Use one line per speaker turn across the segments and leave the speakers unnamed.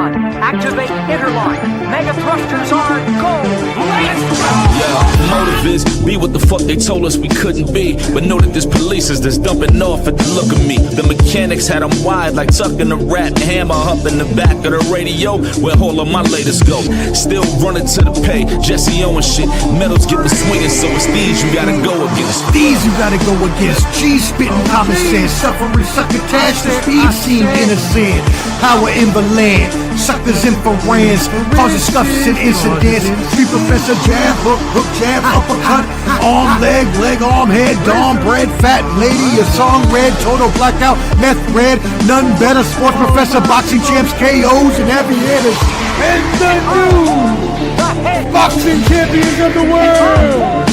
Ultron, activate interline. Mega thrusters are go. Let's go!
Yeah, motive is be what the fuck they told us we couldn't be. But know that there's police that's dumping off at the look of me. The mechanics had them wide like tucking a rat. Hammer up in the back of the radio where all of my latest go. Still running to the pay, Jesse Owens shit. Metals get the swinging, so it's these you gotta go against.
These you gotta go against. G spitting common sense. Suffering succotash, the speed seem innocent. Power in the land. Suckers in for rans, causing scuffs and incidents. Street professor jab, hook jab, uppercut, arm, leg, arm, head, dawn, bread, fat lady, a song red, total blackout, meth red, none better. Sports professor, boxing champs, KOs, and aviators. And the new boxing champions of the world.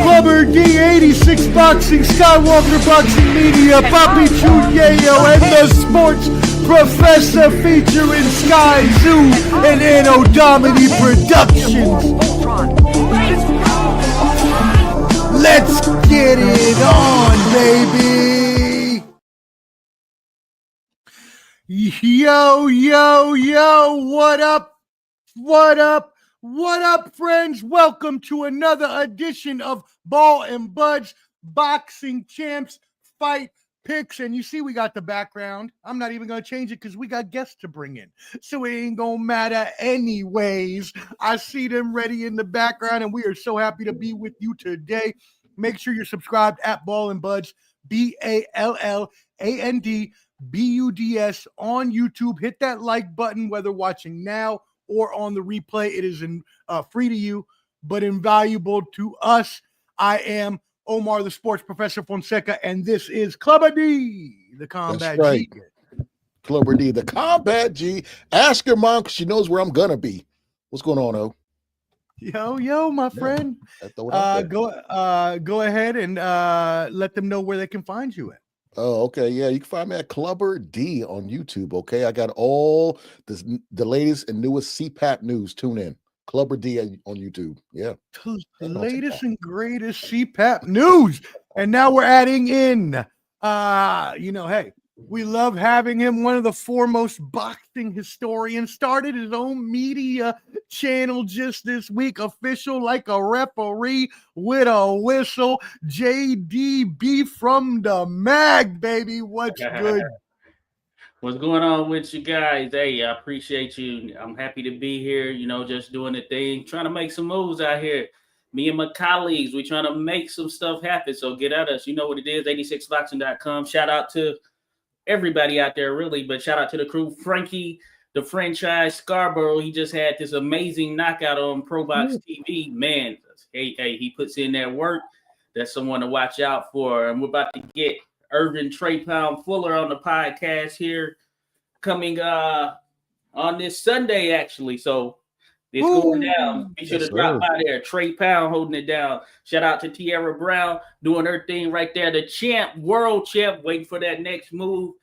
Clubber D, 86 Boxing, Skywalker Boxing Media, Papi, Choon, Yayo, and the Sports Professor featuring Sky Zoo and Anno Domini Productions. Let's get it on, baby. Yo, what up? What up, friends? Welcome to another edition of Ball and Buds Boxing Champs Fight Picks. And you see we got the background. I'm not even going to change it because we got guests to bring in. So it ain't going to matter anyways. I see them ready in the background, and we are so happy to be with you today. Make sure you're subscribed at Ball and Buds, BALLANDBUDS on YouTube. Hit that like button, whether watching now or on the replay. It is free to you, but invaluable to us. I am Omar, the Sports Professor Fonseca, and this is Clubber D, the Combat G.
Clubber D, the Combat G. Ask your mom because she knows where I'm gonna be. What's going on, O?
Yo, my friend. Go ahead and let them know where they can find you at.
Oh, okay. Yeah, you can find me at Clubber D on YouTube. Okay, I got all the latest and newest CPAP news. Tune in, Clubber D on YouTube. Yeah,
the latest and greatest CPAP news. And now we're adding in, hey, we love having him. One of the foremost boxing historians, started his own media channel just this week. Official like a referee with a whistle. JDB from the mag, baby. What's good?
What's going on with you guys? Hey, I appreciate you. I'm happy to be here, just doing the thing, trying to make some moves out here. Me and my colleagues, we trying to make some stuff happen. So get at us. You know what it is, 86boxing.com. Shout out to everybody out there, really, but shout out to the crew. Frankie, the franchise Scarborough, he just had this amazing knockout on ProBox TV. Man, hey, he puts in that work. That's someone to watch out for. And we're about to get Irvin Trey Pound Fuller on the podcast here coming on this Sunday, actually. So it's going down. Be sure to drop by there. Trey Pound holding it down. Shout out to Tierra Brown doing her thing right there. The champ, world champ, waiting for that next move.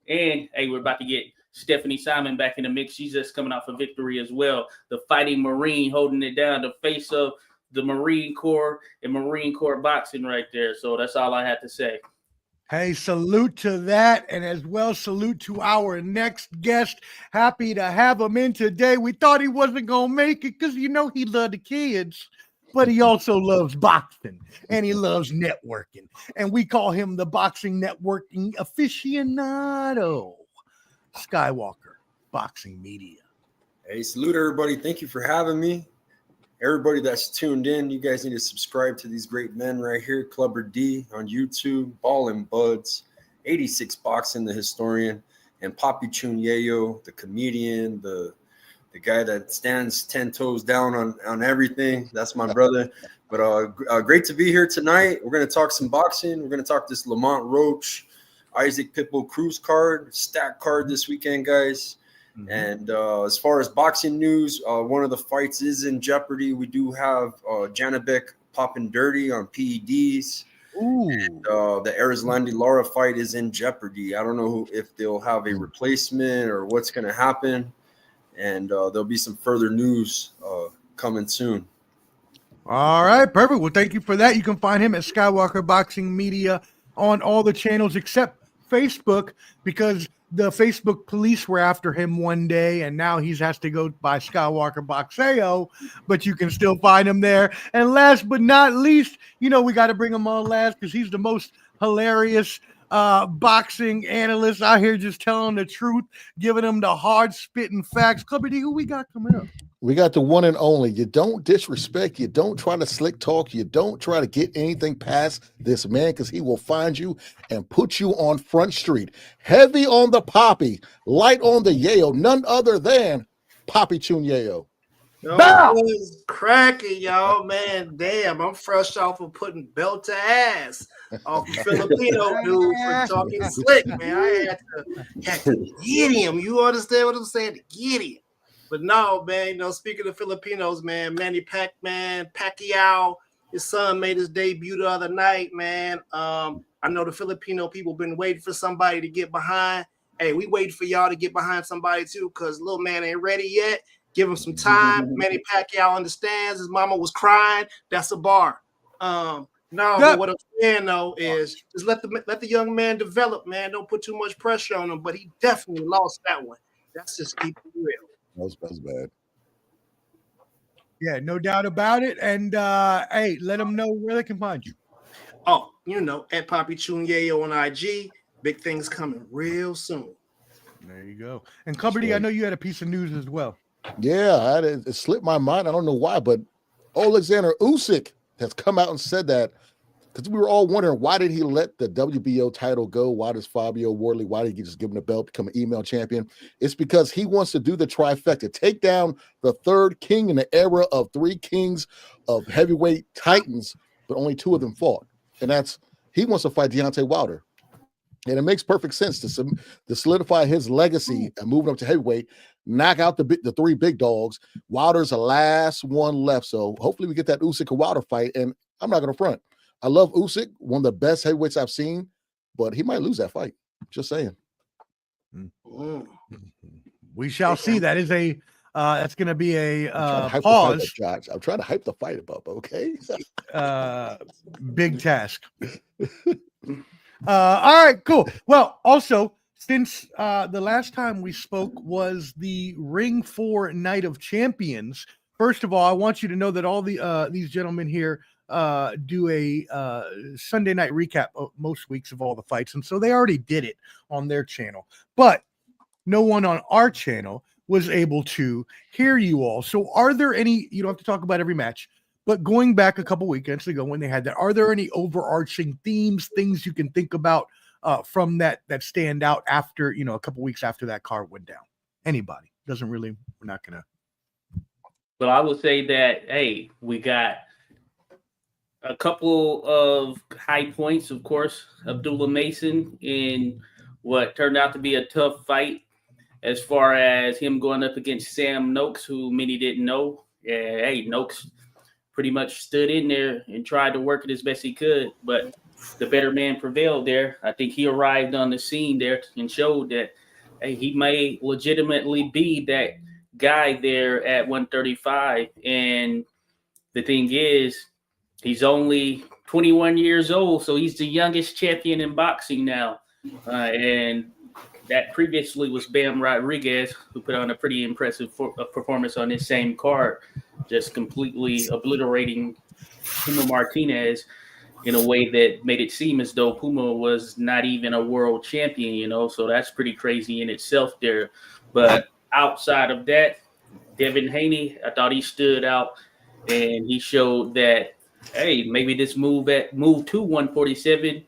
And, hey, we're about to get Stephanie Simon back in the mix. She's just coming out for victory as well. The Fighting Marine holding it down. The face of the Marine Corps and Marine Corps boxing right there. So that's all I have to say.
Hey, salute to that, and as well salute to our next guest. Happy to have him in today. We thought he wasn't going to make it because, he loved the kids, but he also loves boxing, and he loves networking, and we call him the boxing networking aficionado. Skywalker Boxing Media.
Hey, salute everybody. Thank you for having me. Everybody that's tuned in, you guys need to subscribe to these great men right here. Clubber D on YouTube, Ball and Buds, 86 Boxing, the historian, and Papi Choon Yayo, the comedian, the guy that stands 10 toes down on everything. That's my brother. But great to be here tonight. We're going to talk some boxing. We're going to talk this Lamont Roach, Issac Pitbull Cruz card, stack card this weekend, guys. Mm-hmm. And as far as boxing news, one of the fights is in jeopardy. We do have Janibek popping dirty on PEDs. Ooh. And the Erislandy Lara fight is in jeopardy. I don't know if they'll have a replacement or what's going to happen. And there'll be some further news coming soon.
All right, perfect. Well, thank you for that. You can find him at Skywalker Boxing Media on all the channels except Facebook, because the Facebook police were after him one day, and now he has to go by Skywalker Boxeo, but you can still find him there. And last but not least, we got to bring him on last because he's the most hilarious boxing analyst out here, just telling the truth, giving them the hard spitting facts. Clubber D, who we got coming up?
We got the one and only. You don't disrespect. You don't try to slick talk. You don't try to get anything past this man because he will find you and put you on Front Street. Heavy on the Papi, light on the Yayo. None other than Papi Choon Yayo.
It's cracking, y'all. Man, damn, I'm fresh off of putting belt to ass off the Filipino dude for talking slick, man. I had to get him. You understand what I'm saying? To get him. But no, man, speaking of Filipinos, man, Manny Pacquiao, his son made his debut the other night, man. I know the Filipino people been waiting for somebody to get behind. Hey, we waiting for y'all to get behind somebody too, because little man ain't ready yet. Give him some time. Manny Pacquiao understands. His mama was crying. That's a bar. But what I'm saying though is just let the young man develop, man. Don't put too much pressure on him. But he definitely lost that one. That's just keep it real.
That was bad.
Yeah, no doubt about it. And hey, let them know where they can find you.
Oh, at Papi Choon Yayo on IG. Big things coming real soon.
There you go. And Clubber D, I know you had a piece of news as well.
Yeah, it slipped my mind. I don't know why, but Alexander Usyk has come out and said that because we were all wondering why did he let the WBO title go? Why does Fabio Wardley? Why did he just give him the belt, become an email champion? It's because he wants to do the trifecta, take down the third king in the era of three kings of heavyweight titans, but only two of them fought, and he wants to fight Deontay Wilder. And it makes perfect sense to solidify his legacy and moving up to heavyweight, knock out the three big dogs. Wilder's the last one left. So hopefully we get that Usyk and Wilder fight. And I'm not going to front. I love Usyk, one of the best heavyweights I've seen, but he might lose that fight. Just saying.
We shall see. That is that's going to be a
pause. I'm trying to hype the fight up, okay?
Big task. All right, cool. Well, also, since the last time we spoke was the Ring 4 Night of Champions, first of all, I want you to know that all these gentlemen here do a Sunday night recap of most weeks of all the fights, and so they already did it on their channel. But no one on our channel was able to hear you all. So are there any, you don't have to talk about every match, but going back a couple weekends ago when they had that, are there any overarching themes, things you can think about from that stand out after, a couple weeks after that card went down? Anybody? Doesn't really, we're not going to.
Well, I would say that, hey, we got a couple of high points, of course. Abdullah Mason in what turned out to be a tough fight as far as him going up against Sam Noakes, who many didn't know. Yeah, hey, Noakes pretty much stood in there and tried to work it as best he could, but the better man prevailed there. I think he arrived on the scene there and showed that hey, he may legitimately be that guy there at 135. And the thing is, he's only 21 years old, so he's the youngest champion in boxing now. And that previously was Bam Rodriguez, who put on a pretty impressive performance on this same card, just completely obliterating Puma Martinez in a way that made it seem as though Puma was not even a world champion, so that's pretty crazy in itself there. But outside of that, Devin Haney, I thought he stood out and he showed that, hey, maybe this move to 147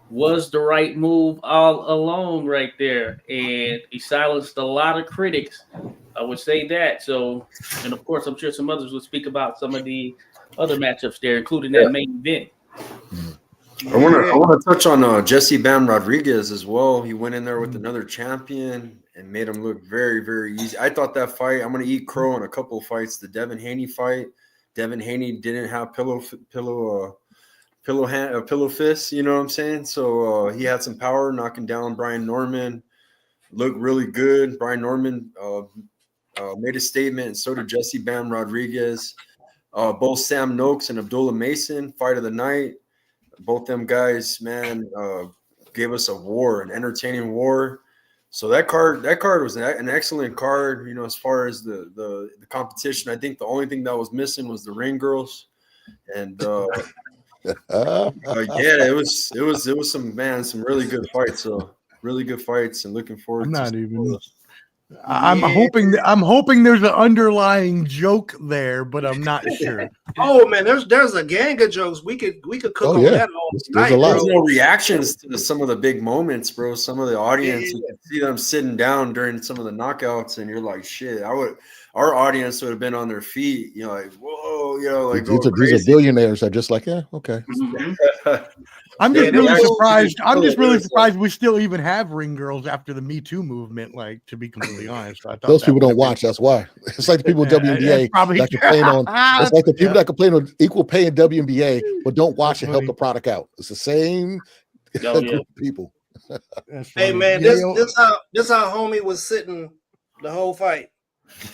was the right move all along right there. And he silenced a lot of critics. I would say that. So, and of course, I'm sure some others would speak about some of the other matchups there, including that main event.
I want to touch on Jesse Bam Rodriguez as well. He went in there with another champion and made him look very, very easy. I thought that fight, I'm going to eat crow in a couple of fights. The Devin Haney fight, Devin Haney didn't have pillow fists, you know what I'm saying? So he had some power knocking down Brian Norman. Looked really good. Brian Norman made a statement, and so did Jesse Bam Rodriguez. Both Sam Noakes and Abdullah Mason, fight of the night. Both them guys, man, gave us a war, an entertaining war. So that card was an excellent card. You know, as far as the competition, I think the only thing that was missing was the ring girls, and yeah, it was some really good fights. So really good fights, and looking forward.
I'm hoping there's an underlying joke there, but I'm not sure.
Oh man, there's a gang of jokes. We could cook on that all night.
There's no reactions to some of the big moments, bro. Some of the audience, you can see them sitting down during some of the knockouts, and you're like, shit. Our audience would have been on their feet, you know, like, whoa, you know, like
these are billionaires that are just like, yeah, okay.
I'm just really surprised. I'm just really surprised we still even have ring girls after the Me Too movement. Like, to be completely honest, I thought
those people don't watch. That's why. It's like the people in WNBA that complain on. It's like the people that complain on equal pay in WNBA, but don't watch and help the product out. It's the same group of people.
Hey man, this how homie was sitting the whole fight.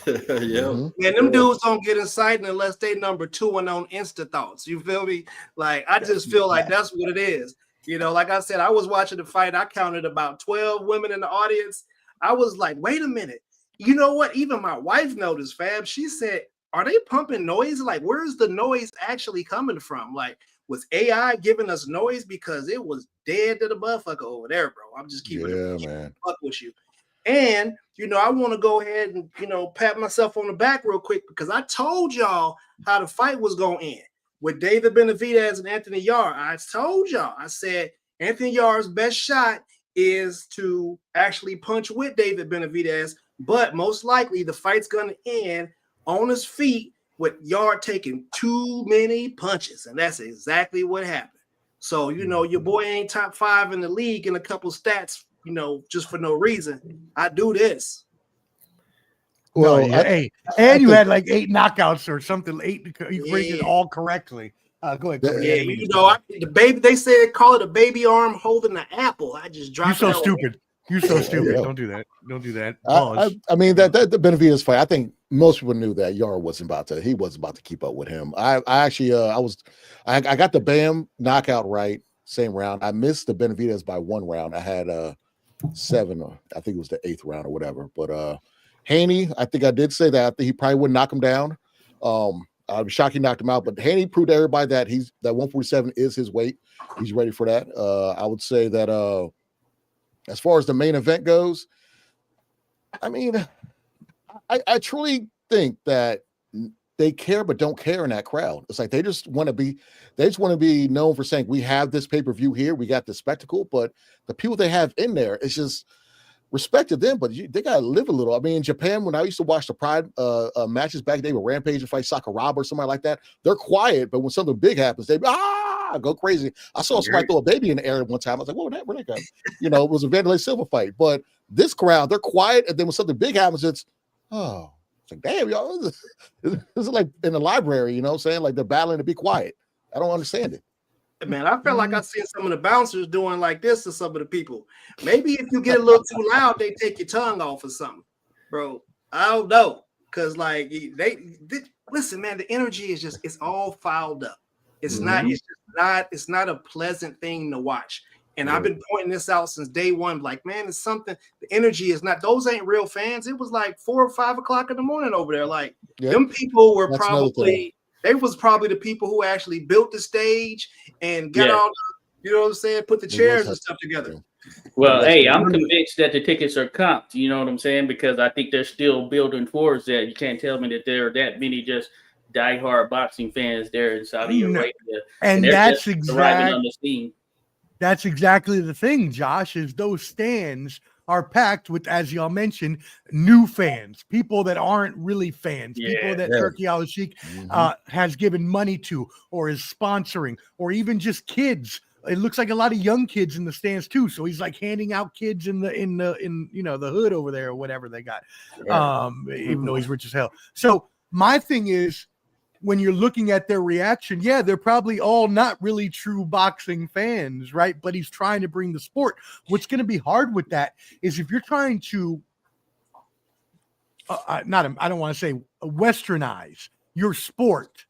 Yeah,
man, them dudes don't get excited unless they number 2 and on Insta thoughts. You feel me? Like, I just feel like that's what it is. You know, like I said, I was watching the fight. I counted about 12 women in the audience. I was like, wait a minute. You know what? Even my wife noticed, fam. She said, are they pumping noise? Like, where's the noise actually coming from? Like, was AI giving us noise? Because it was dead to the motherfucker over there, bro. I'm just keeping it
man.
Fuck with you. And, you know, I want to go ahead and, you know, pat myself on the back real quick because I told y'all how the fight was going to end with David Benavidez and Anthony Yarde. I told y'all, I said, Anthony Yarde's best shot is to actually punch with David Benavidez, but most likely the fight's going to end on his feet with Yarde taking too many punches. And that's exactly what happened. So, you know, your boy ain't top 5 in the league in a couple stats, you know, just for no reason. I do this.
Well, you had like 8 knockouts or something. 8, you rated all correctly. Go ahead.
Yeah, you know, the baby. They say they call it a baby arm holding an apple. I just dropped.
You're so stupid. You're so stupid. Don't do that. Don't do that.
I mean that the Benavidez fight. I think most people knew that Yarde wasn't about to keep up with him. I actually I got the Bam knockout right same round. I missed the Benavidez by 1 round. I had 7, or I think it was the 8th round or whatever. But Haney, I think I did say that. I think he probably wouldn't knock him down. I'm shocked he knocked him out, but Haney proved to everybody that that 147 is his weight. He's ready for that. I would say that as far as the main event goes, I mean, I truly think that they care but don't care in that crowd. It's like they just want to be known for saying we have this pay-per-view here, we got this spectacle, but the people they have in there, it's just respect to them, but they gotta live a little. I mean, in Japan, when I used to watch the Pride matches back then with Rampage and fight Sakuraba or somebody like that, they're quiet, but when something big happens, they go crazy. I saw somebody throw a baby in the air one time. I was like, where that go? You know, it was a Vanderlei Silva fight, but this crowd, they're quiet, and then when something big happens, it's like, damn, y'all, this is like in the library, you know what I'm saying? Like they're battling to be quiet. I don't understand it.
Man, I felt like I seen some of the bouncers doing like this to some of the people. Maybe if you get a little too loud, they take your tongue off or something, bro. I don't know, cause like they listen, man. The energy is it's all fouled up. It's not a pleasant thing to watch. And I've been pointing this out since day one. Like, man, it's something. The energy is not. Those ain't real fans. It was like 4 or 5 o'clock in the morning over there. Like them people were probably. They was probably the people who actually built the stage and got all the, you know what I'm saying, put the chairs and stuff together.
Well, hey, I'm convinced that the tickets are comped, you know what I'm saying? Because I think they're still building towards that. You can't tell me that there are that many just diehard boxing fans there in Saudi Arabia.
And that's exactly
on the scene.
That's exactly the thing, Josh, is those stands are packed with, as y'all mentioned, new fans, people that aren't really fans, people that Turkey Al-Sheikh has given money to or is sponsoring, or even just kids. It looks like a lot of young kids in the stands too. So he's like handing out kids in you know, the hood over there or whatever they got, even though he's rich as hell. So my thing is, when you're looking at their reaction, they're probably all not really true boxing fans, right? But he's trying to bring the sport. What's going to be hard with that is if you're trying to, I don't want to say westernize your sport.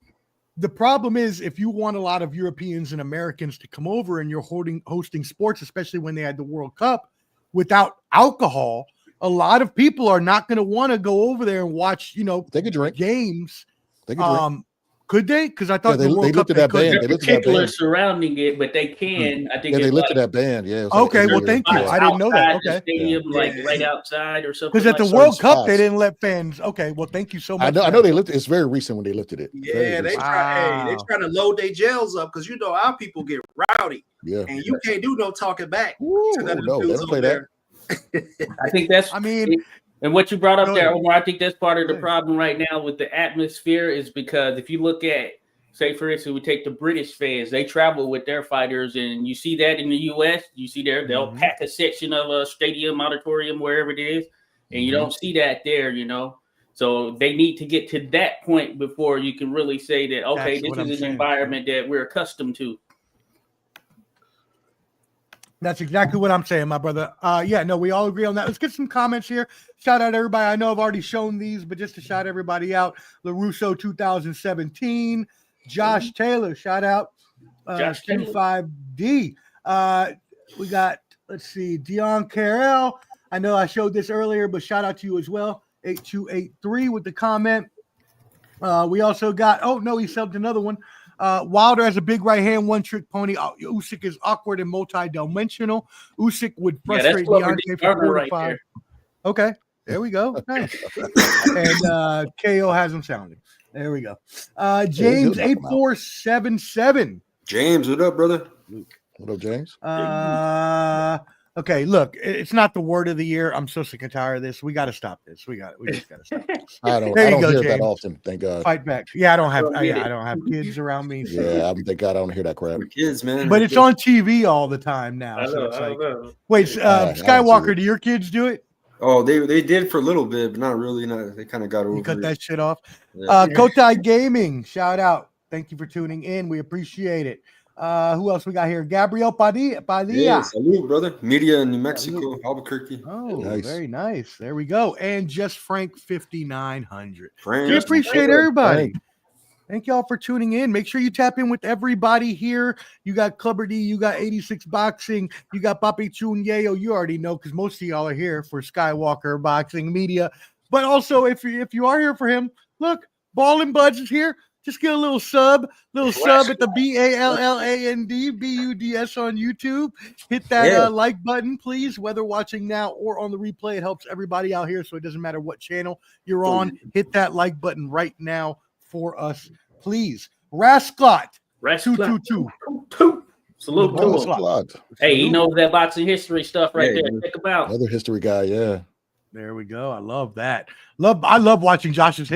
The problem is if you want a lot of Europeans and Americans to come over and you're hosting sports, especially when they had the World Cup, without alcohol, a lot of people are not going to want to go over there and watch,
they could drink
games.
They could drink.
Could they? Because I thought
they looked at that ban.
They're particular surrounding it, but they can. I think
they looked at that ban. Yeah.
Okay. Well, thank you. I didn't know that. Okay.
Stadium, like right outside or something.
Because at the World Cup, they didn't let fans. Okay. Well, thank you so much.
I know they lifted. It's very recent when they lifted it.
Yeah, they trying to load their jails up because our people get rowdy.
Yeah.
And you can't do no talking back.
No, they don't play that.
I think that's.
I mean.
And what you brought up there, Omar, I think that's part of the problem right now with the atmosphere is because if you look at, say, for instance, we take the British fans, they travel with their fighters, and you see that in the U.S., you see they'll pack a section of a stadium, auditorium, wherever it is, and you don't see that there, So they need to get to that point before you can really say that, okay, this is an environment that we're accustomed to.
That's exactly what I'm saying, my brother. We all agree on that. Let's get some comments here. Shout out everybody. I know I've already shown these, but just to shout everybody out. LaRusso 2017. Josh Taylor, shout out.
Josh Taylor.
5D. We got, let's see, Dion Carroll. I know I showed this earlier, but shout out to you as well. 8283 with the comment. We also got, he subbed another one. Wilder has a big right hand, one trick pony. Usyk is awkward and multi-dimensional. Usyk would frustrate Deontay for 4 to 5. Okay, there we go. Nice. And KO has him sounding. There we go. James 8477.
James, what up, brother?
What up, James?
Okay, look, it's not the word of the year. I'm so sick and tired of this. We got to stop this. We just got to stop this.
I don't hear James. That often. Thank God.
Fight back. Yeah, I don't have kids around me. So.
Yeah, thank God I don't hear that crap.
Kids, man.
But it's on TV all the time now. Wait, Skywalker, do your kids do it?
Oh, they did for a little bit, but not really. They kind of got over.
You cut
it.
That shit off. Yeah. Kotai Gaming, shout out. Thank you for tuning in. We appreciate it. Who else we got here? Gabriel Padilla.
Yeah, salute, brother. Media in New Mexico, Albuquerque.
Oh, nice. Very nice. There we go. And just Frank 5900.
We
appreciate everybody. Thank y'all for tuning in. Make sure you tap in with everybody here. You got Clubber D, you got 86 Boxing, you got Papi, Choon, Yayo. You already know because most of y'all are here for Skywalker Boxing Media. But also, if you are here for him, look, Ballin' Buds is here. Just get a little sub at the BALLAND BUDS on YouTube. Hit that like button, please, whether watching now or on the replay. It helps everybody out here, so it doesn't matter what channel you're on. Hit that like button right now for us, please. Rasclot 222.
Salute to him. Hey, he knows that boxing history stuff right there. Think about
another history guy, yeah.
There we go. I love that. I love watching Josh's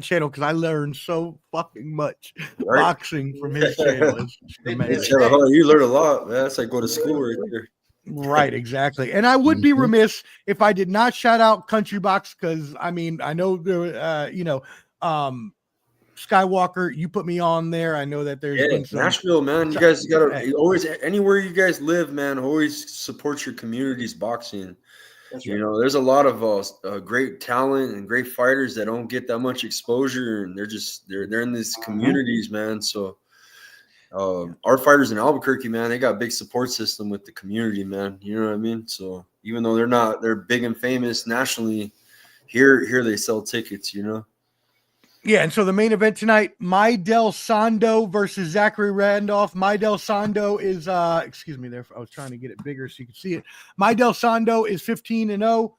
channel because I learned so fucking much boxing from his channel.
You learn a lot. That's like go to school right there.
Right, exactly. And I would be remiss if I did not shout out Country Box because I know there, Skywalker, you put me on there. I know that there's been some,
Nashville, man. You guys gotta always anywhere you guys live, man. Always support your community's boxing. There's a lot of great talent and great fighters that don't get that much exposure, and they're in these communities, man. So our fighters in Albuquerque, man, they got a big support system with the community, man. You know what I mean? So even though they're big and famous nationally, here they sell tickets,
Yeah, and so the main event tonight, Maidel Sando versus Zachary Randolph. Maidel Sando is, excuse me there, I was trying to get it bigger so you can see it. Maidel Sando is 15-0.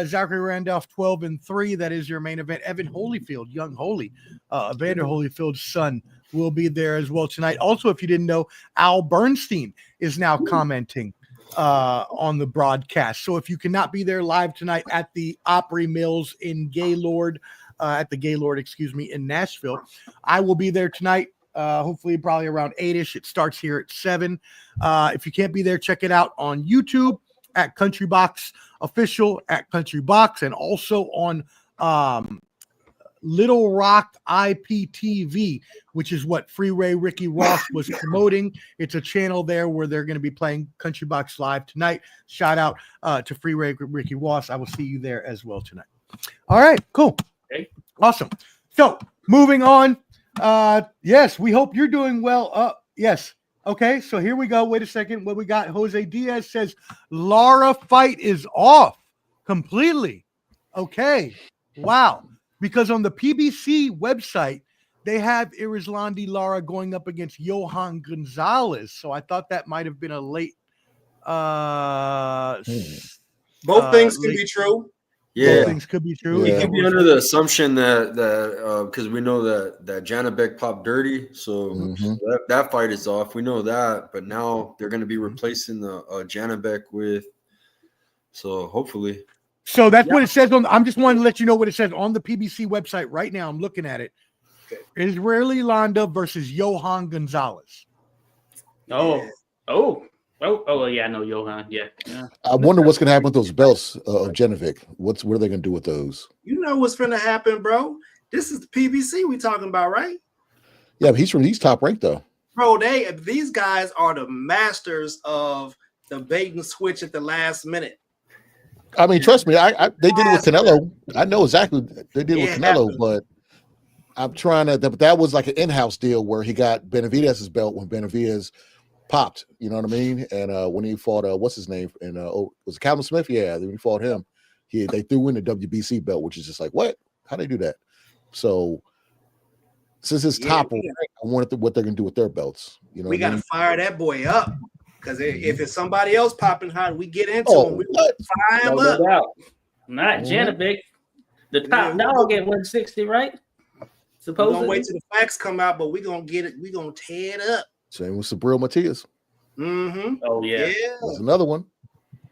Zachary Randolph 12-3. That is your main event. Evan Holyfield, young Holy, Evander Holyfield's son, will be there as well tonight. Also, if you didn't know, Al Bernstein is now commenting on the broadcast. So if you cannot be there live tonight at the Opry Mills in Gaylord, in Nashville, I will be there tonight. Hopefully probably around 8ish. It starts here at 7. If you can't be there, check it out on YouTube at Country Box Official at Country Box, and also on Little Rock IPTV, which is what Freeway Ricky Ross was promoting. It's a channel there where they're going to be playing Country Box live tonight. Shout out to Freeway Ricky Ross. I will see you there as well tonight. All right, cool.
Okay.
Awesome. So moving on. Yes, we hope you're doing well. Yes. Okay, so here we go. Wait a second. What we got? Jose Diaz says Lara fight is off completely. Okay. Wow. Because on the PBC website, they have Erislandy Lara going up against Johan Gonzalez. So I thought that might have been a late.
Both things can be true.
Yeah,
both things could be true.
You can be under the assumption that because we know that Janibek popped dirty, so that fight is off. We know that, but now they're going to be replacing the Janibek with. So hopefully.
So that's what it says on. I'm just wanting to let you know what it says on the PBC website right now. I'm looking at it. Okay. Erislandy versus Johan Gonzalez.
Oh, yeah, I know Johan. Yeah.
I wonder what's going to happen with those belts of Janibek. What are they going to do with those?
You know what's going to happen, bro. This is the PBC we talking about, right?
Yeah, but he's top ranked though.
Bro, these guys are the masters of the bait and switch at the last minute.
I mean, trust me, they did it with Canelo. I know exactly they did it with Canelo, but I'm trying to. But that was like an in-house deal where he got Benavidez's belt when Benavidez popped, you know what I mean? And when he fought, what's his name? And was it Calvin Smith? Yeah, when he fought him, they threw in the WBC belt, which is just like, what? How they do that? So since it's top, I wonder what they're gonna do with their belts. You know,
we gotta fire that boy up because if it's somebody else popping hot, we get into him. We fire him up.
Not Janibek, the top dog at 160, right? Supposedly.
We're gonna wait till the facts come out, but we're gonna get it. We're gonna tear it up.
Same with Sabril Matias.
Oh yeah.
There's another one.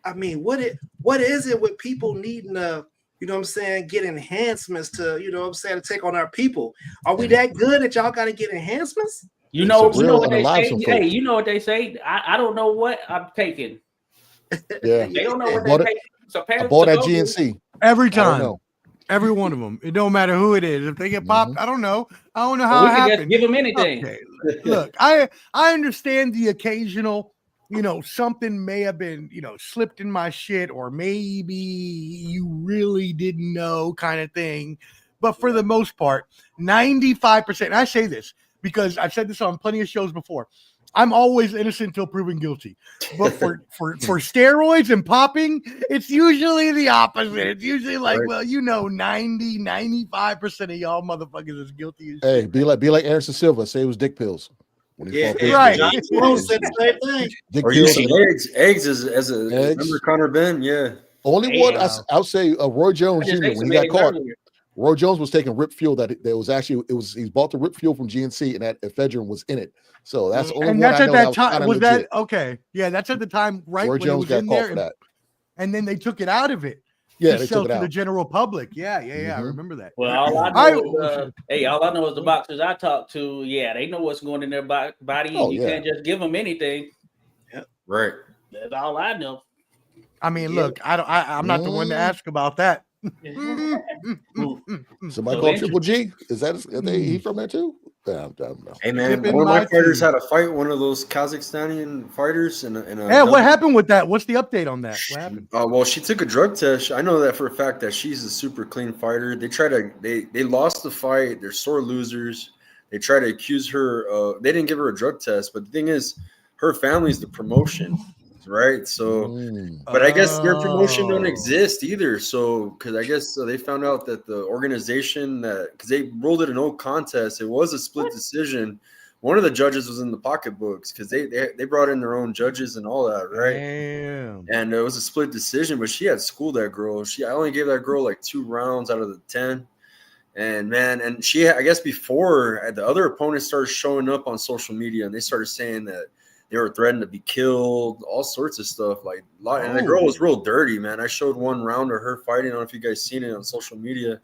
I mean, what is it with people needing to, you know what I'm saying, get enhancements to, you know what I'm saying, to take on our people? Are we that good that y'all got to get enhancements?
You know what they say? Hey, you know what they say? I don't know what I'm taking.
Yeah.
They don't know what they're taking. So
I bought that GNC.
Every time. Every one of them. It don't matter who it is. If they get popped, I don't know. I don't know how it happened.
Give them anything.
Okay. Look, I understand the occasional, you know, something may have been, you know, slipped in my shit, or maybe you really didn't know kind of thing. But for the most part, 95%, and I say this because I've said this on plenty of shows before, I'm always innocent until proven guilty. But for steroids and popping, it's usually the opposite. It's usually like, well, you know, 95% of y'all motherfuckers is guilty as shit.
Hey, be like Anderson Silva, say it was dick pills.
When he right. John Cruz said the same thing.
Or you see eggs as a remember Conor Ben? Yeah.
Only one I'll say Roy Jones Jr. when he got caught. Roy Jones was taking rip fuel that was actually he bought the rip fuel from GNC and that ephedrine was in it. So that's the only
and
one
that's
I
at
know
that
that
time. Was
legit.
That okay? Yeah, that's at the time, right?
Roy
when
Jones
it was
got
in
caught
there,
for that.
And then they took it out of it.
Yeah,
to
they
sell
took it
to
out.
the general public. Yeah. I remember that.
Well, all I know is the boxers I talk to. Yeah, they know what's going in their body, and you can't just give them anything.
Yeah, right.
That's all I know.
I mean, look, I'm not the one to ask about that.
Somebody called Triple G. Is he from there too? I don't know.
Hey man, one of my fighters had a fight. One of those Kazakhstani fighters,
what happened with that? What's the update on that? What happened?
Well, she took a drug test. I know that for a fact that she's a super clean fighter. They lost the fight. They're sore losers. They try to accuse her. They didn't give her a drug test, but the thing is, her family's the promotion. Right, so, but I guess their promotion don't exist either. So, because I guess they found out that the organization because they ruled it a no contest, it was a split decision. One of the judges was in the pocketbooks because they brought in their own judges and all that, right?
Damn.
And it was a split decision, but she had schooled that girl. I only gave that girl like 2 rounds out of the 10. And man, and I guess before the other opponents started showing up on social media and they started saying that they were threatened to be killed, all sorts of stuff. And the girl was real dirty, man. I showed one round of her fighting. I don't know if you guys seen it on social media.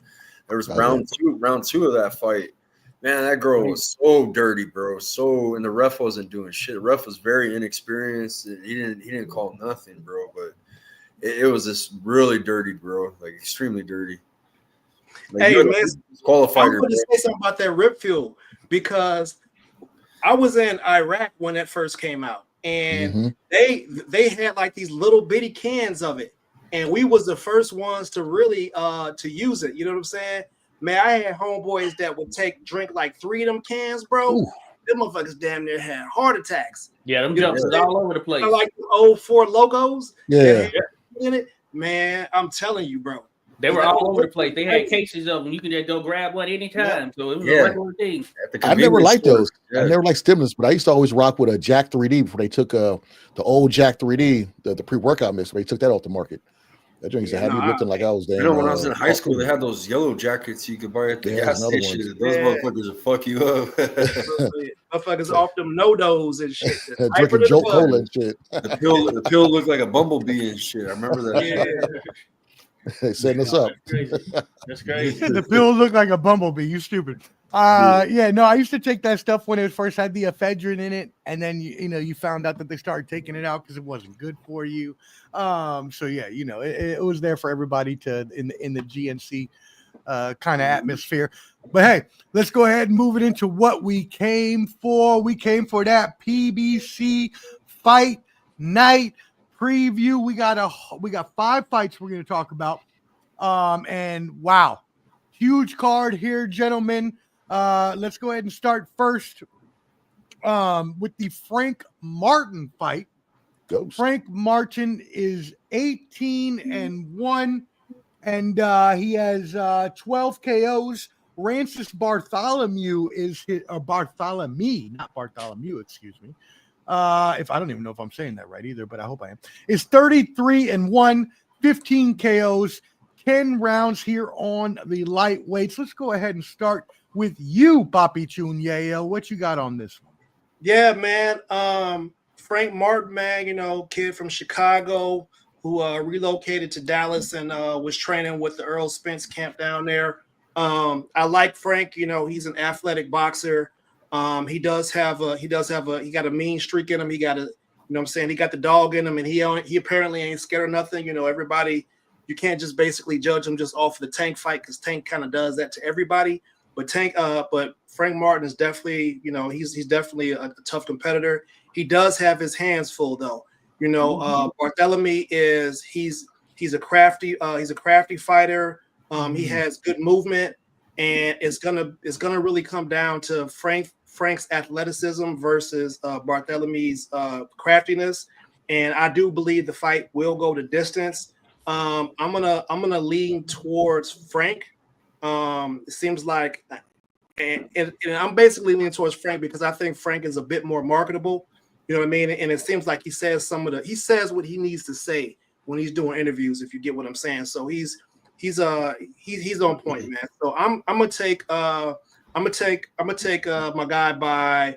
There was round two of that fight. Man, that girl was so dirty, bro. And the ref wasn't doing shit. The ref was very inexperienced. He didn't call nothing, bro. But it was just really dirty, bro. Like extremely dirty.
Hey, man,
qualified.
I'm going to say something about that rip fuel because I was in Iraq when that first came out, and they had like these little bitty cans of it, and we was the first ones to really to use it. You know what I'm saying? Man, I had homeboys that would drink like 3 of them cans, bro. Ooh. them motherfuckers damn near had heart attacks.
Yeah, them jumps is all over the place.
Like the old Ford logos.
Yeah.
In it, man. I'm telling you, bro.
They were all over the place. They had cases of them. You could just go grab one anytime. So it was a regular thing.
I never liked those.
Yeah.
I never liked stimulants, but I used to always rock with a Jack 3D before they took the old Jack 3D, the pre-workout mix. They took that off the market. That drink used to have me looking like I was damn.
You know, when I was in high school, they had those yellow jackets you could buy at the gas station. Those motherfuckers will fuck you up.
Motherfuckers off them no-dos and shit.
Drinking Joe Cola and shit.
The pill looked like a bumblebee and shit. I remember that.
They setting us up.
That's crazy.
The pill looked like a bumblebee. You stupid. Yeah, no, I used to take that stuff when it first had the ephedrine in it, and then you found out that they started taking it out because it wasn't good for you. So yeah, it was there for everybody to in the GNC kind of atmosphere. But hey, let's go ahead and move it into what we came for. We came for that PBC fight night preview. We got 5 fights we're going to talk about. And wow, huge card here, gentlemen. Let's go ahead and start first with the Frank Martin fight. Frank Martin is 18-1, and he has 12 KOs. Rancis Bartholomew is Bartholomew, not Bartholomew, excuse me. If I don't even know if I'm saying that right either, but I hope I am. Is 33-1, 15 KOs, 10 rounds here on the lightweights. Let's go ahead and start with you, Papi Choon Yayo. What you got on this one?
Yeah, man. Frank Martin, man, kid from Chicago who relocated to Dallas and was training with the Earl Spence camp down there. I like Frank. He's an athletic boxer. He got a mean streak in him. He got he got the dog in him, and he apparently ain't scared of nothing. Everybody, you can't just basically judge him just off the Tank fight, because Tank kind of does that to everybody. But Frank Martin is definitely, he's definitely a tough competitor. He does have his hands full though. Bartholomew he's a crafty fighter. He has good movement, and it's gonna really come down to Frank's athleticism versus Bartholomew's craftiness. And I do believe the fight will go to distance. I'm gonna lean towards Frank. It seems like, and I'm basically leaning towards Frank because I think Frank is a bit more marketable. You know what I mean? And it seems like he says what he needs to say when he's doing interviews, if you get what I'm saying. So he's on point, man. So I'm gonna take my guy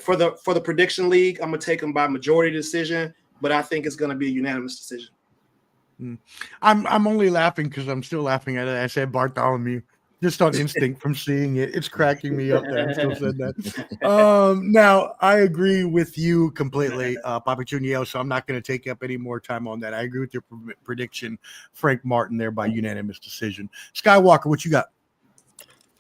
for the prediction league. I'm gonna take him by majority decision, but I think it's gonna be a unanimous decision.
I'm only laughing because I'm still laughing at it. I said Bartholomew just on instinct from seeing it. It's cracking me up that I still said that. Now I agree with you completely, Papi Choon Yayo, so I'm not going to take up any more time on that. I agree with your prediction, Frank Martin there by unanimous decision. Skywalker, what you got?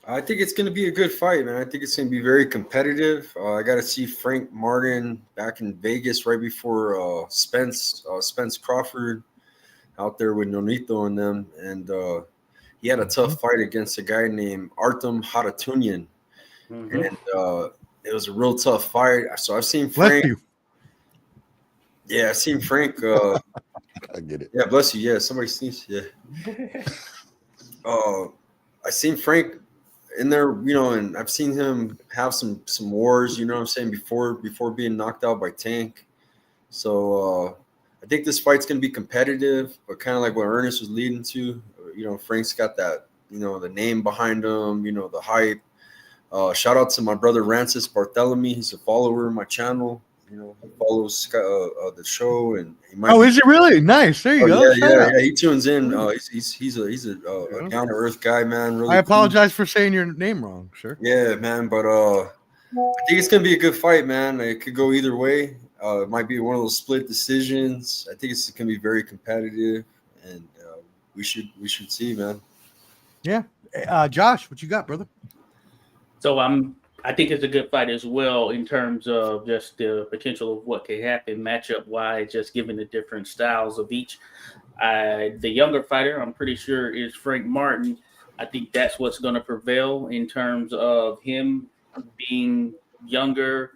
I think it's going to be a good fight, man. I think it's going to be very competitive. I got to see Frank Martin back in Vegas right before Spence Crawford out there with Nonito and them, and he had a tough fight against a guy named Artem Haratunyan, and it was a real tough fight. So I've seen Frank.
Bless you.
Yeah, I've seen Frank.
I get it.
Yeah, bless you. Yeah, somebody sneezed. Yeah. I seen Frank in there, and I've seen him have some wars. You know what I'm saying, before being knocked out by Tank. So I think this fight's going to be competitive, but kind of like what Ernest was leading to. Frank's got that, the name behind him, the hype. Shout out to my brother Rancis Bartholomew. He's a follower of my channel. He follows the show, and he might.
Oh, is it really nice? There you go.
Yeah. He tunes in. He's a down to earth guy, man. Really.
I apologize for saying your name wrong, sir.
Yeah, man, but I think it's gonna be a good fight, man. It could go either way. It might be one of those split decisions. I think it's gonna be very competitive, and we should see, man.
Yeah, Josh, what you got, brother?
So I think it's a good fight as well in terms of just the potential of what could happen matchup wise, just given the different styles of each. The younger fighter, I'm pretty sure, is Frank Martin. I think that's what's going to prevail in terms of him being younger.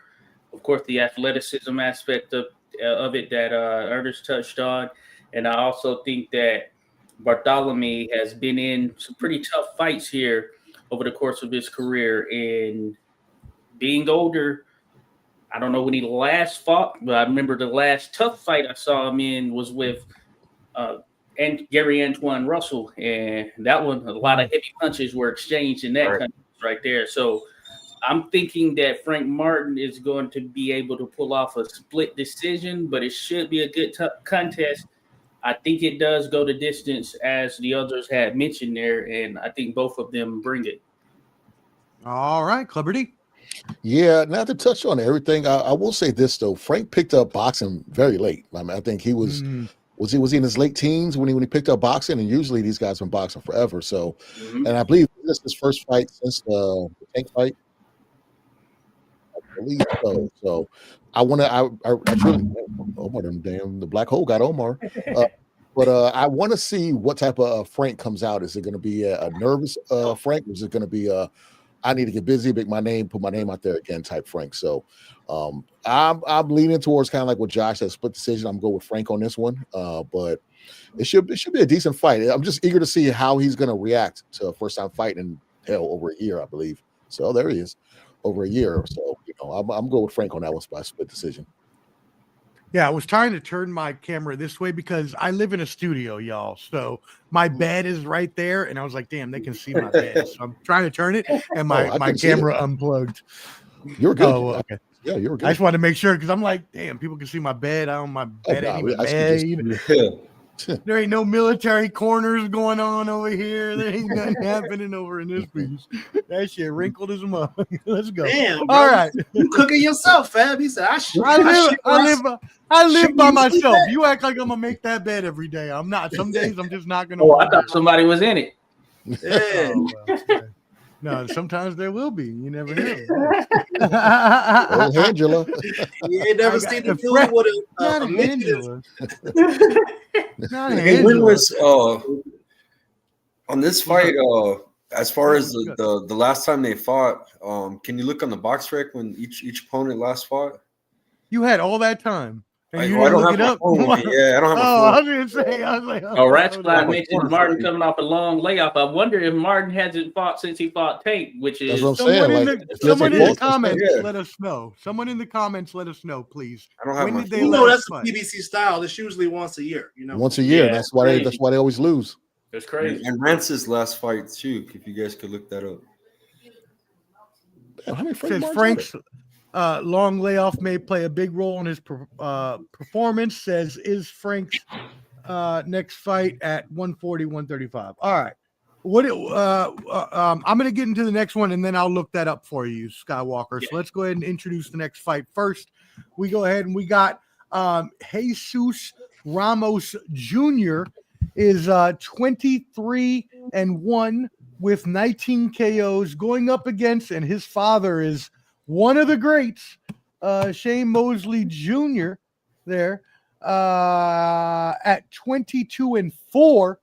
Of course, the athleticism aspect of it that Ernest touched on. And I also think that Bartholomew has been in some pretty tough fights here over the course of his career. And being older, I don't know when he last fought, but I remember the last tough fight I saw him in was with and Gary Antoine Russell. And that one, a lot of heavy punches were exchanged in that contest right there. So I'm thinking that Frank Martin is going to be able to pull off a split decision, but it should be a good contest. I think it does go the distance, as the others had mentioned there, and I think both of them bring it.
All right, Clubber D.
Yeah, not to touch on everything, I will say this though: Frank picked up boxing very late. I mean, I think he was he in his late teens when he picked up boxing, and usually these guys have been boxing forever. So, and I believe this is his first fight since the tank fight. I believe so. So I truly, Omar, damn, the black hole got Omar. But I want to see what type of Frank comes out. Is it going to be a nervous Frank? Or is it going to be I need to get busy, put my name out there again type Frank? So I'm leaning towards kind of like what Josh said, split decision. I'm going with Frank on this one. But it should be a decent fight. I'm just eager to see how he's going to react to a first time fight in over a year, I believe. So there he is, over a year. So I'm going with Frank on that one by split decision.
Yeah, I was trying to turn my camera this way because I live in a studio, y'all. So my bed is right there, and I was like, "Damn, they can see my bed." So I'm trying to turn it, and my camera unplugged.
You're good.
Oh, okay.
Yeah, you were good.
I just wanted to make sure because I'm like, "Damn, people can see my bed." My bed ain't even bed. There ain't no military corners going on over here. There ain't nothing happening over in this piece. That shit wrinkled as a mug. Let's go.
Damn,
all right.
You cooking yourself, Fab? He said,
I live by myself. You act like I'm gonna make that bed every day. I'm not. Some days I'm just not gonna.
Oh, I thought somebody was in it.
Yeah.
No, sometimes there will be. You never know.
Oh, Angela.
You ain't never seen the dude with
not Angela. Not
Angela. When was on this fight? As far as the last time they fought, can you look on the box rec when each opponent last fought?
You had all that time. And you
I don't
look
have
it up.
Yeah, I don't have my phone.
I was going to say, I was like,
Ratchet mentioned Martin coming off a long layoff. I wonder if Martin hasn't fought since he fought Tate, which is
someone in the comments let us know. Someone in the comments let us know, please.
I don't have my phone.
You know, that's the PBC style. It's usually once a year.
Once a year. Yeah, that's why they always lose.
It's crazy.
And Rance's last fight too. If you guys could look that up.
Damn, how many
says Frank's long layoff may play a big role in his performance. Says is Frank's next fight at 140, 135. All right. I'm going to get into the next one and then I'll look that up for you, Skywalker. So let's go ahead and introduce the next fight. First, we go ahead and we got Jesus Ramos Jr. is 23-1 with 19 KOs going up against, and his father is one of the greats, Shane Mosley Jr. there at 22-4.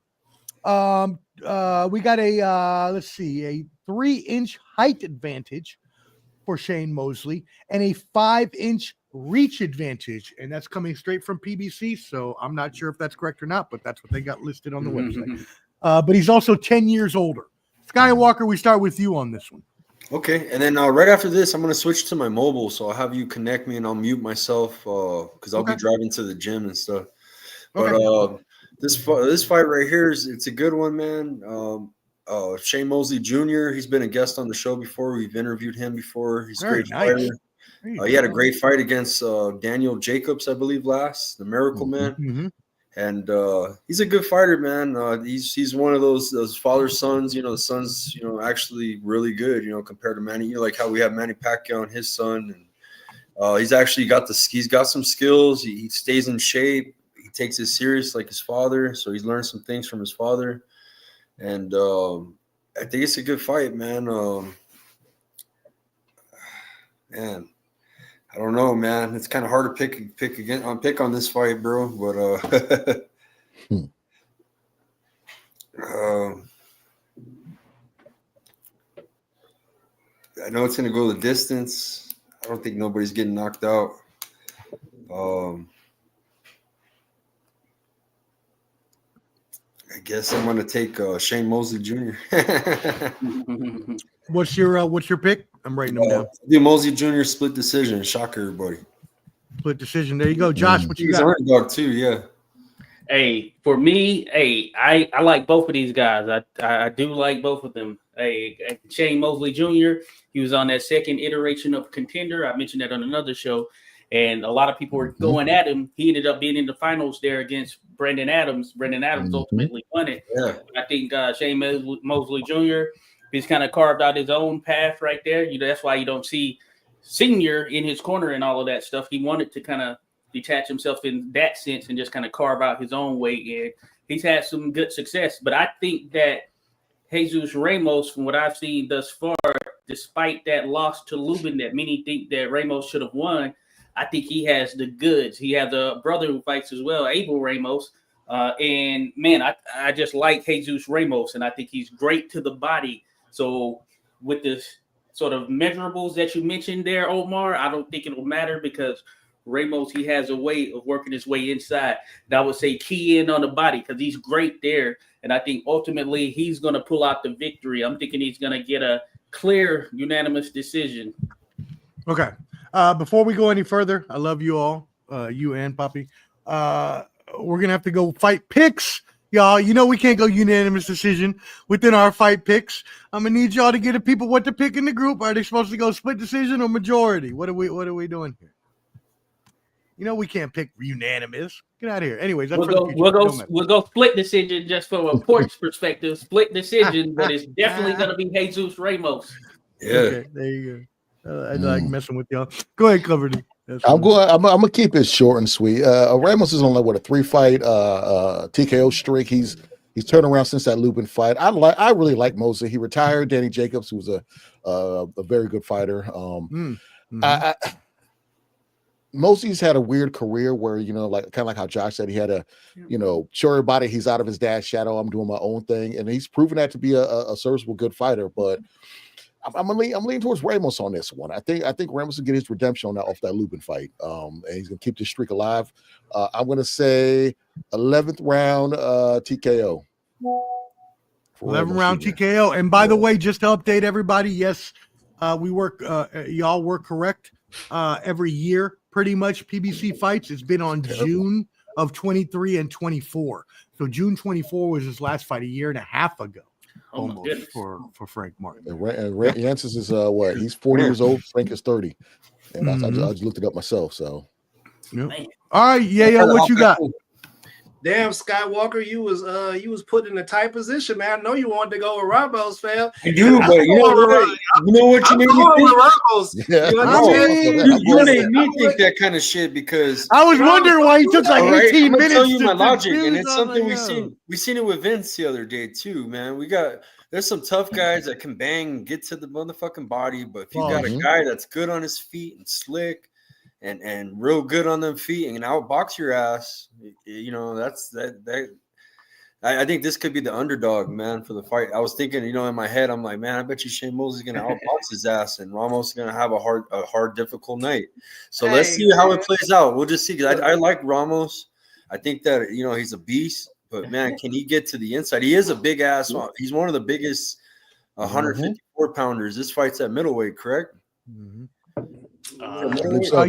We got a 3-inch height advantage for Shane Mosley and a 5-inch reach advantage, and that's coming straight from PBC. So I'm not sure if that's correct or not, but that's what they got listed on the website. But he's also 10 years older. Skywalker, we start with you on this one.
Okay, and then right after this, I'm going to switch to my mobile, so I'll have you connect me, and I'll mute myself because I'll be driving to the gym and stuff. But this fight right here it's a good one, man. Shane Mosley Jr. He's been a guest on the show before. We've interviewed him before. He's a great fighter. He had a great fight against Daniel Jacobs, I believe, the Miracle Man. And he's a good fighter, man. He's one of those father sons. The son's actually really good. Compared to Manny, like how we have Manny Pacquiao and his son, and he's actually got some skills. He stays in shape. He takes it serious like his father. So he's learned some things from his father, and I think it's a good fight, man. Man, I don't know, man. It's kind of hard to pick on this fight, bro. But I know it's gonna go the distance. don't think nobody's getting knocked out. I guess I'm gonna take Shane Mosley Jr.
What's your pick? I'm writing them down.
Do Mosley Jr. split decision. Shock everybody.
Split decision. There you go, Josh. What you
He's
got?
an underdog too. Yeah.
Hey, for me, hey, I like both of these guys. I do like both of them. Hey, Shane Mosley Jr., he was on that second iteration of Contender. I mentioned that on another show. And a lot of people were going at him. He ended up being in the finals there against Brendan Adams. Brendan Adams ultimately won it.
Yeah.
I think Shane Mosley Jr., he's kind of carved out his own path right there. That's why you don't see Senior in his corner and all of that stuff. He wanted to kind of detach himself in that sense and just kind of carve out his own way. And he's had some good success. But I think that Jesus Ramos, from what I've seen thus far, despite that loss to Lubin that many think that Ramos should have won, I think he has the goods. He has a brother who fights as well, Abel Ramos. And, man, I just like Jesus Ramos, and I think he's great to the body. So with this sort of measurables that you mentioned there, Omar, I don't think it will matter because Ramos, he has a way of working his way inside. And I would say key in on the body because he's great there. And I think ultimately he's going to pull out the victory. I'm thinking he's going to get a clear, unanimous decision.
Okay. Before we go any further, I love you all, you and Papi. We're going to have to go fight picks. Y'all, you know we can't go unanimous decision within our fight picks. I'm going to need y'all to get the people what to pick in the group. Are they supposed to go split decision or majority? What are we doing here? You know we can't pick unanimous. Get out of here. Anyways, that's
we'll go split decision just from a porch perspective. Split decision, but it's definitely going to be Jesus Ramos.
Yeah.
Okay, there you go. I like messing with y'all. Go ahead, Cleverly.
I'm gonna keep it short and sweet. Ramos is on like what a 3-fight TKO streak. He's turned around since that Lubin fight. I really like Mosley. He retired. Danny Jacobs, who was a very good fighter. Mosley's had a weird career where like kind of like how Josh said he had a show everybody he's out of his dad's shadow. I'm doing my own thing, and he's proven that to be a serviceable good fighter, but. I'm leaning towards Ramos on this one. I think Ramos will get his redemption off that Lubin fight, and he's gonna keep this streak alive. I'm gonna say 11th round TKO.
11th round TKO. And by the way, just to update everybody, yes, we work. Y'all were correct. Every year, pretty much PBC fights. It's been on June of 23 and 24. So June 24 was his last fight a year and a half ago. Almost for Frank Martin.
And Jancis is what? He's 40 years old. Frank is 30. And I just looked it up myself. So,
yep. All right, Yayo, what you got?
Damn, Skywalker, you was put in a tight position, man. I know you wanted to go with Ramos, fam.
I do, but you know what you made me think?
Yeah.
You made me think that kind of shit because
I was wondering why he took like 18 minutes.
I'll tell you my logic, and it's something we seen it with Vince the other day too, man. There's some tough guys that can bang and get to the motherfucking body, but if you got a guy that's good on his feet and slick and real good on them feet and outbox your ass, I think this could be the underdog, man, for the fight. I was thinking, in my head, I'm like, man, I bet you Shane Mosley's gonna outbox his ass, and Ramos is gonna have a hard, difficult night. So let's see how it plays out. We'll just see. Because I like Ramos. I think that he's a beast, but man, can he get to the inside? He is a big ass. He's one of the biggest 154 pounders. This fight's at middleweight, correct?
Mm-hmm.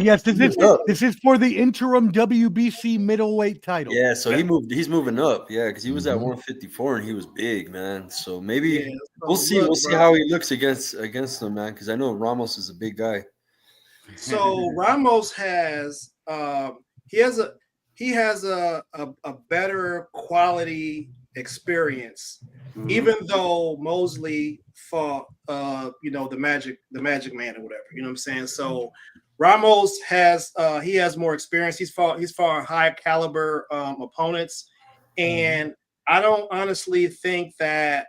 Yes, this is for the interim WBC middleweight title.
Yeah, so he's moving up. Yeah, because he was at 154 and he was big, man. So maybe we'll see how he looks against them, man. Because I know Ramos is a big guy.
So Ramos has a better quality experience, even though Mosley fought the magic man or whatever, you know what I'm saying? So Ramos has more experience. He's fought high caliber opponents, and I don't honestly think that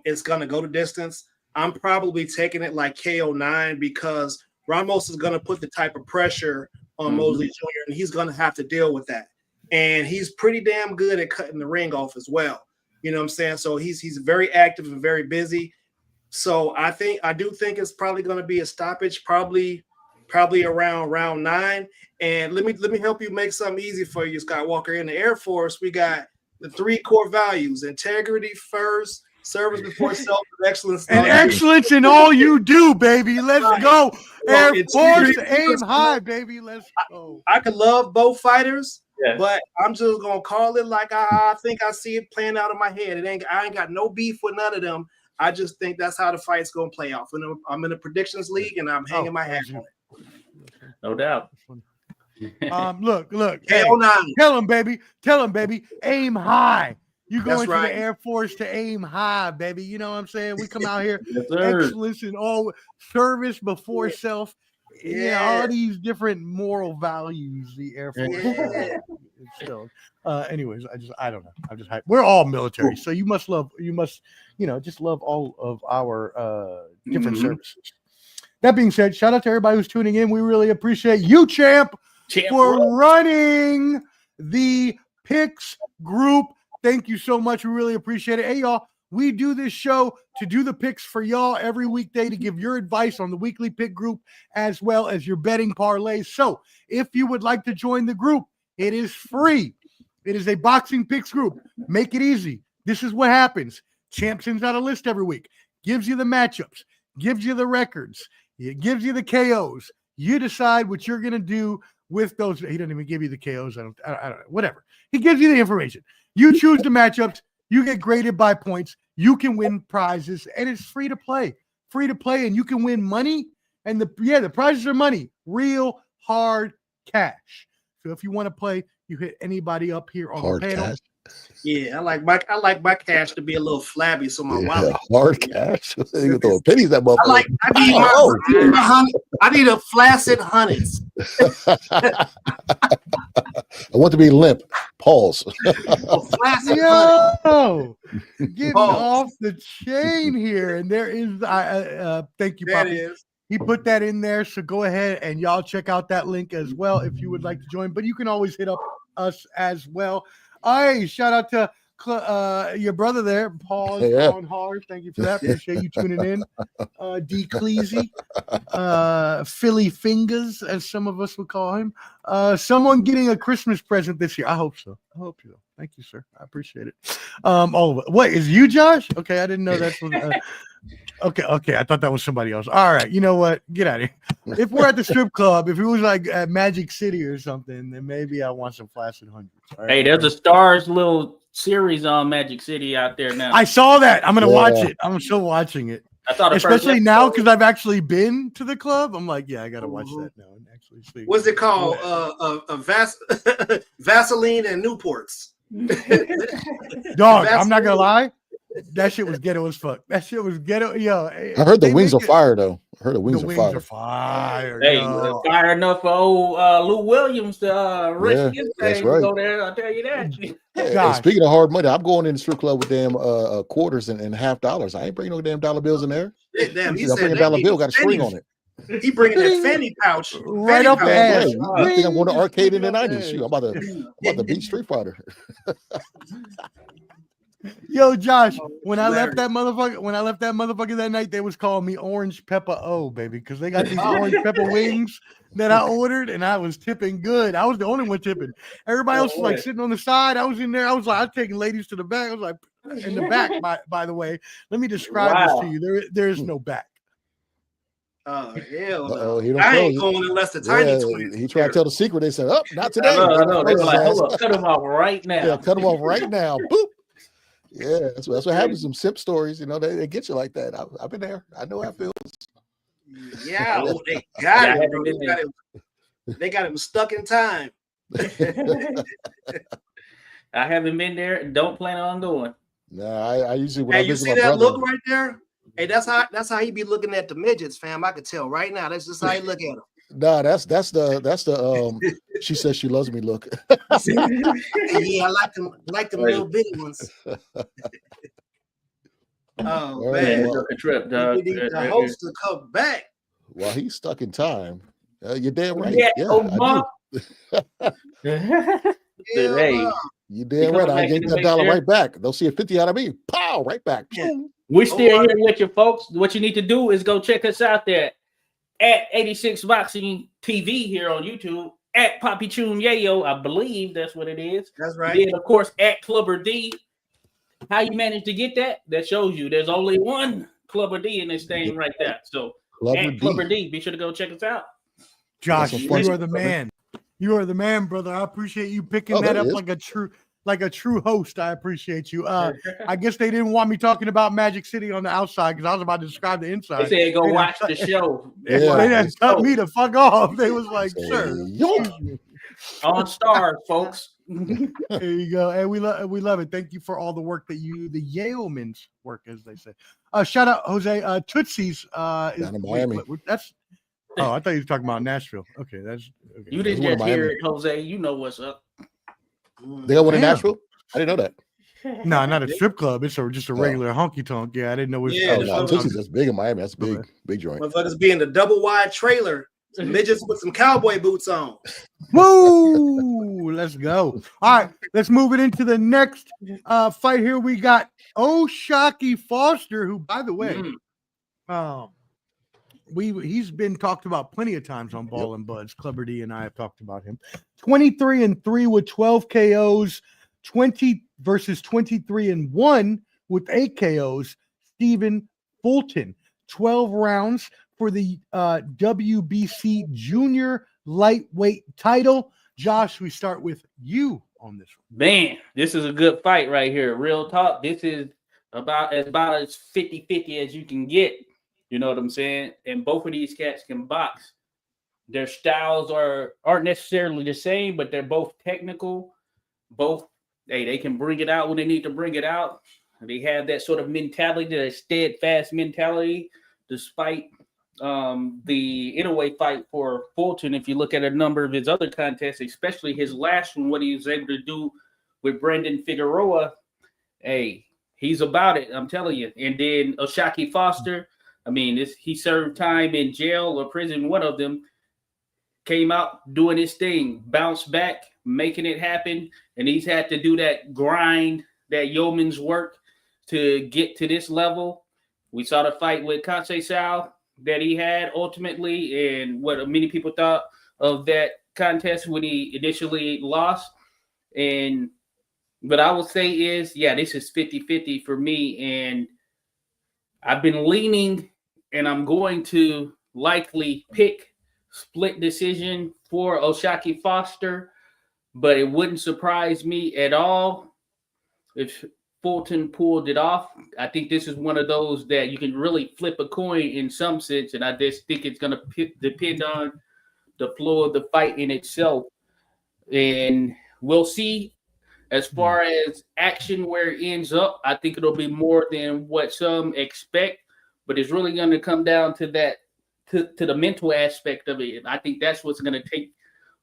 it's gonna go the distance. I'm probably taking it like KO9 because Ramos is gonna put the type of pressure on Mosley Jr. and he's gonna have to deal with that. And he's pretty damn good at cutting the ring off as well. You know what I'm saying? So he's very active and very busy. So I do think it's probably going to be a stoppage, probably probably around round 9. And let me help you make something easy for you, Skywalker. In the Air Force, we got the 3 core values: integrity first, service before self, and excellence.
And excellence in all you do, baby. Let's go. Air Force, aim high, baby. Let's go.
I could love both fighters, but I'm just gonna call it like I think I see it playing out in my head. I ain't got no beef with none of them. I just think that's how the fight's gonna play out. And I'm in the predictions league, and I'm hanging my hat on it.
No doubt.
Look.
Hey,
tell him, baby. Aim high. You go into
right.
the Air Force to aim high, baby. You know what I'm saying? We come out here,
Yes,
excellence in all, service before self. Yeah, all these different moral values. The Air Force. Still, anyways, I don't know. I'm just hyped. We're all military, so you must just love all of our different services. That being said, shout out to everybody who's tuning in. We really appreciate you, champ for running the picks group. Thank you so much. We really appreciate it. Hey, y'all, we do this show to do the picks for y'all every weekday to give your advice on the weekly pick group as well as your betting parlays. So if you would like to join the group, it is free. It is a boxing picks group. Make it easy. This is what happens. Champ sends out a list every week, gives you the matchups, gives you the records, it gives you the KOs. You decide what you're going to do with those. He doesn't even give you the KOs. I don't know. Whatever. He gives you the information. You choose the matchups. You get graded by points. You can win prizes, and it's free to play. Free to play, and you can win money. And the prizes are money, real hard cash. So if you want to play, you hit anybody up here on the panel.
Cash.
Yeah, I like my cash to be a little flabby, so my wallet.
Hard cash. You throw pennies at motherfucker.
I need a flaccid hundreds.
I want to be limp. Pause.
Yo, getting off the chain here, and there is. Thank you, Papi. He put that in there, so go ahead and y'all check out that link as well if you would like to join. But you can always hit up us as well. Hey, shout out to your brother there, Paul on hard. Thank you for that. Appreciate you tuning in. D. Cleasy, Philly Fingers, as some of us would call him. Someone getting a Christmas present this year. I hope so. Thank you, sir. I appreciate it. All of it. What is you, Josh? Okay, I didn't know that's what. Okay. I thought that was somebody else. All right, you know what? Get out of here. If we're at the strip club, if it was like at Magic City or something, then maybe I want some flaccid hundreds. Right?
Hey, there's a Stars little series on Magic City out there now.
I saw that. I'm gonna watch it. I'm still watching it.
I thought,
especially now because I've actually been to the club. I'm like, yeah, I gotta watch that now and actually see.
What's it called? Vaseline and Newports.
Dog, I'm not gonna lie. That shit was ghetto as fuck. That shit was ghetto. Yo,
I heard the wings are fire though. I heard the wings are fire.
Hey, fire enough for old Lou Williams to risk his thing to go there. I'll tell you that.
Hey, speaking of hard money, I'm going in the strip club with damn quarters and half dollars. I ain't bringing no damn dollar bills in there.
Damn,
I'm bringing a dollar bill, got a string on it.
He bringing that fanny pouch
right up the ass.
I think I'm going to arcade in the 90s. Shoot, I'm about to beat Street Fighter.
Yo, Josh, when I left that motherfucker that night, they was calling me Orange Pepper O, baby, because they got these orange pepper wings that I ordered, and I was tipping good. I was the only one tipping. Everybody else was like sitting on the side. I was in there. I was taking ladies to the back. I was like, in the back, by the way. Let me describe this to you. There is no back.
Oh, hell
no.
I ain't going unless the tiny twins.
He tried to tell the secret. They said, not today.
I know. They were like, hold up, cut him off right now.
Yeah, cut him off right now. Boop. Yeah, that's what happens. Some simp stories, they get you like that. I've been there. I know how it feels.
Yeah, they got him. They got him stuck in time.
I haven't been there. Don't plan on going.
Nah, I usually when
I
visit
see
my
that
brother,
look right there. Hey, that's how he be looking at the midgets, fam. I could tell right now. That's just how he look at them.
Nah, that's the she says she loves me look.
Yeah, I like them little bitty ones. Oh man,
a trip, dog.
The host to come back.
Well, he's stuck in time. You're damn right.
Yeah, Omar.
Hey,
you damn right. I gave that dollar right back. They'll see a 50 out of me. Pow, right back.
We're still here with you, folks. What you need to do is go check us out there. at 86 Boxing TV here on YouTube, at Papi Choon Yayo, I believe that's what it is.
That's right.
And then, of course, at Clubber D. How you managed to get that? That shows you there's only one Clubber D in this thing right there. So at Clubber D, be sure to go check us out.
Josh, you are the man. You are the man, brother. I appreciate you picking that up like a true host. I appreciate you. I guess they didn't want me talking about Magic City on the outside because I was about to describe the inside.
They said go watch the show.
They didn't tell me to fuck off. They was like, sir.
On Stars, folks.
There you go. And we love it. Thank you for all the work that the Yeoman's work, as they say. Shout out Jose Tootsie's
down in Miami.
That's I thought you were talking about Nashville. Okay, that's okay.
You didn't just hear it, Jose. You know what's up.
They got one in Nashville? I didn't know that.
No, not a strip club. It's just a regular honky tonk. Yeah, I didn't know.
Tootsie's that's big in Miami. That's big joint.
Motherfuckers be in the double wide trailer. Midgets with some cowboy boots on.
Woo! Let's go. All right, let's move it into the next fight here. We got Oshaki Foster, who, by the way, he's been talked about plenty of times on Ball and Buds. Clubber D and I have talked about him. 23-3 with 12 KOs, 20 versus 23-1 with 8 KOs. Stephen Fulton, 12 rounds for the WBC Junior Lightweight title. Josh, we start with you on this one.
Man, this is a good fight right here. Real talk. This is about as 50-50 as you can get. You know what I'm saying? And both of these cats can box. Their styles aren't necessarily the same, but they're both technical. Both, they can bring it out when they need to bring it out. They have that sort of mentality, that steadfast mentality, despite the in-away fight for Fulton. If you look at a number of his other contests, especially his last one, what he was able to do with Brendan Figueroa, he's about it, I'm telling you. And then Oshaki Foster, I mean, he served time in jail or prison. One of them came out doing his thing, bounced back, making it happen. And he's had to do that grind, that yeoman's work to get to this level. We saw the fight with Conceição that he had ultimately, and what many people thought of that contest when he initially lost. And what I would say is, this is 50-50 for me. And I've been leaning, and I'm going to likely pick split decision for Oshaki Foster, but it wouldn't surprise me at all if Fulton pulled it off. I think this is one of those that you can really flip a coin in some sense, and I just think it's going to depend on the flow of the fight in itself. And we'll see. As far as action, where it ends up, I think it'll be more than what some expect, but it's really going to come down to that, to the mental aspect of it. And I think that's what's going to take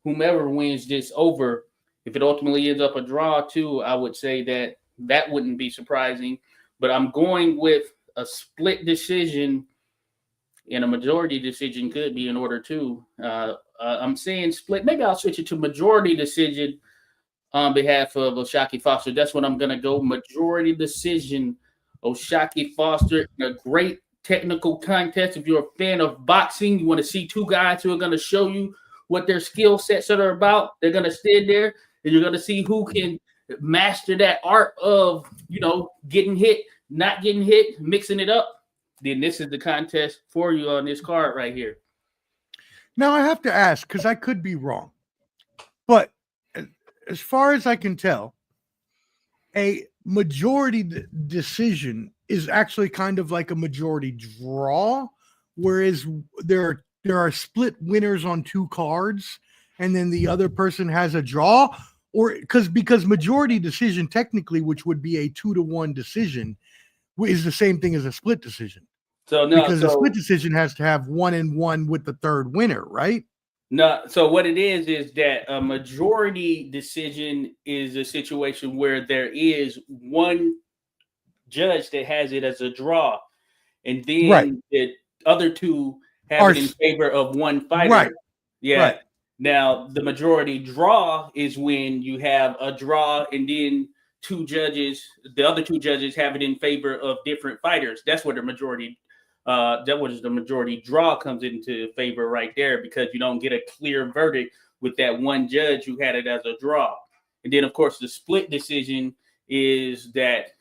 whomever wins this over. If it ultimately ends up a draw too, I would say that wouldn't be surprising, but I'm going with a split decision, and a majority decision could be in order too. I'm saying split. Maybe I'll switch it to majority decision on behalf of Oshaki Foster. That's what I'm going to go. Majority decision, Oshaki Foster, in a great technical contest. If you're a fan of boxing, you want to see two guys who are going to show you what their skill sets are about. They're going to stand there, and you're going to see who can master that art of, getting hit, not getting hit, mixing it up. Then this is the contest for you on this card right here.
Now I have to ask, because I could be wrong, but as far as I can tell, a majority decision is actually kind of like a majority draw, whereas there are split winners on two cards, and then the other person has a draw. Or because majority decision technically, which would be a 2-1 decision, is the same thing as a split decision. Because a split decision has to have 1-1 with the third winner, right?
No. So what it is that a majority decision is a situation where there is one judge that has it as a draw, and then the other two have it in favor of one fighter.
Right.
Yeah.
Right.
Now, the majority draw is when you have a draw and then the other two judges have it in favor of different fighters. That's what the majority that was the majority draw comes into favor right there, because you don't get a clear verdict with that one judge who had it as a draw. And then, of course, the split decision is that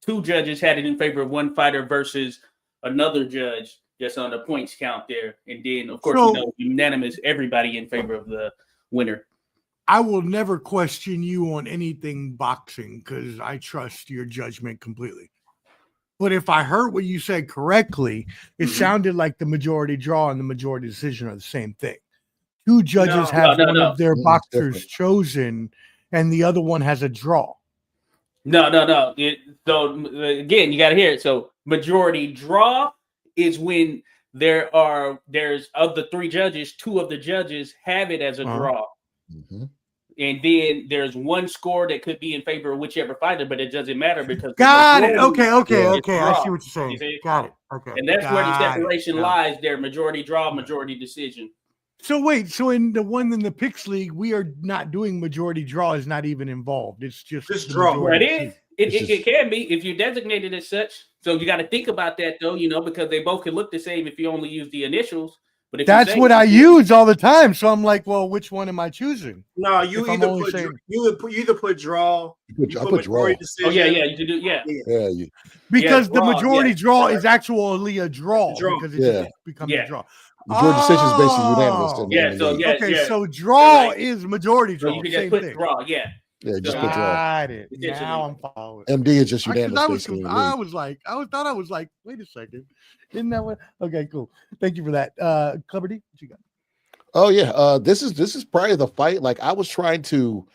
two judges had it in favor of one fighter versus another judge just on the points count there. And then, of course, unanimous, everybody in favor of the winner.
I will never question you on anything boxing because I trust your judgment completely. But if I heard what you said correctly, it sounded like the majority draw and the majority decision are the same thing. Two judges have one of their boxers chosen, and the other one has a draw.
No. So again, you got to hear it. So majority draw is when there's of the three judges, two of the judges have it as a draw. Mm-hmm. And then there's one score that could be in favor of whichever fighter, but it doesn't matter because
got it. Okay. I see what you're saying. Got it. Okay.
And that's where the separation lies there: majority draw, majority decision.
So wait, so in the one in the Picks League, we are not doing majority draw, is not even involved. It's just
draw.
Right. It can be if you designate it as such. So you got to think about that though, because they both can look the same if you only use the initials. But if
that's what I use all the time. So I'm like, well, which one am I choosing?
No, you either put draw.
I put draw.
Oh yeah, you can do
because the majority draw is actually a draw. Because it just becomes a draw.
Majority decision is basically unanimous.
So draw is majority draw.
So you can just put draw. Yeah,
just put draw.
Got it. Now I'm following.
MD is just unanimous.
I thought I was like, wait a second. Isn't that what? Okay, cool. Thank you for that. Clubber D, what you got?
Oh yeah. This is probably the fight. Like I was trying to.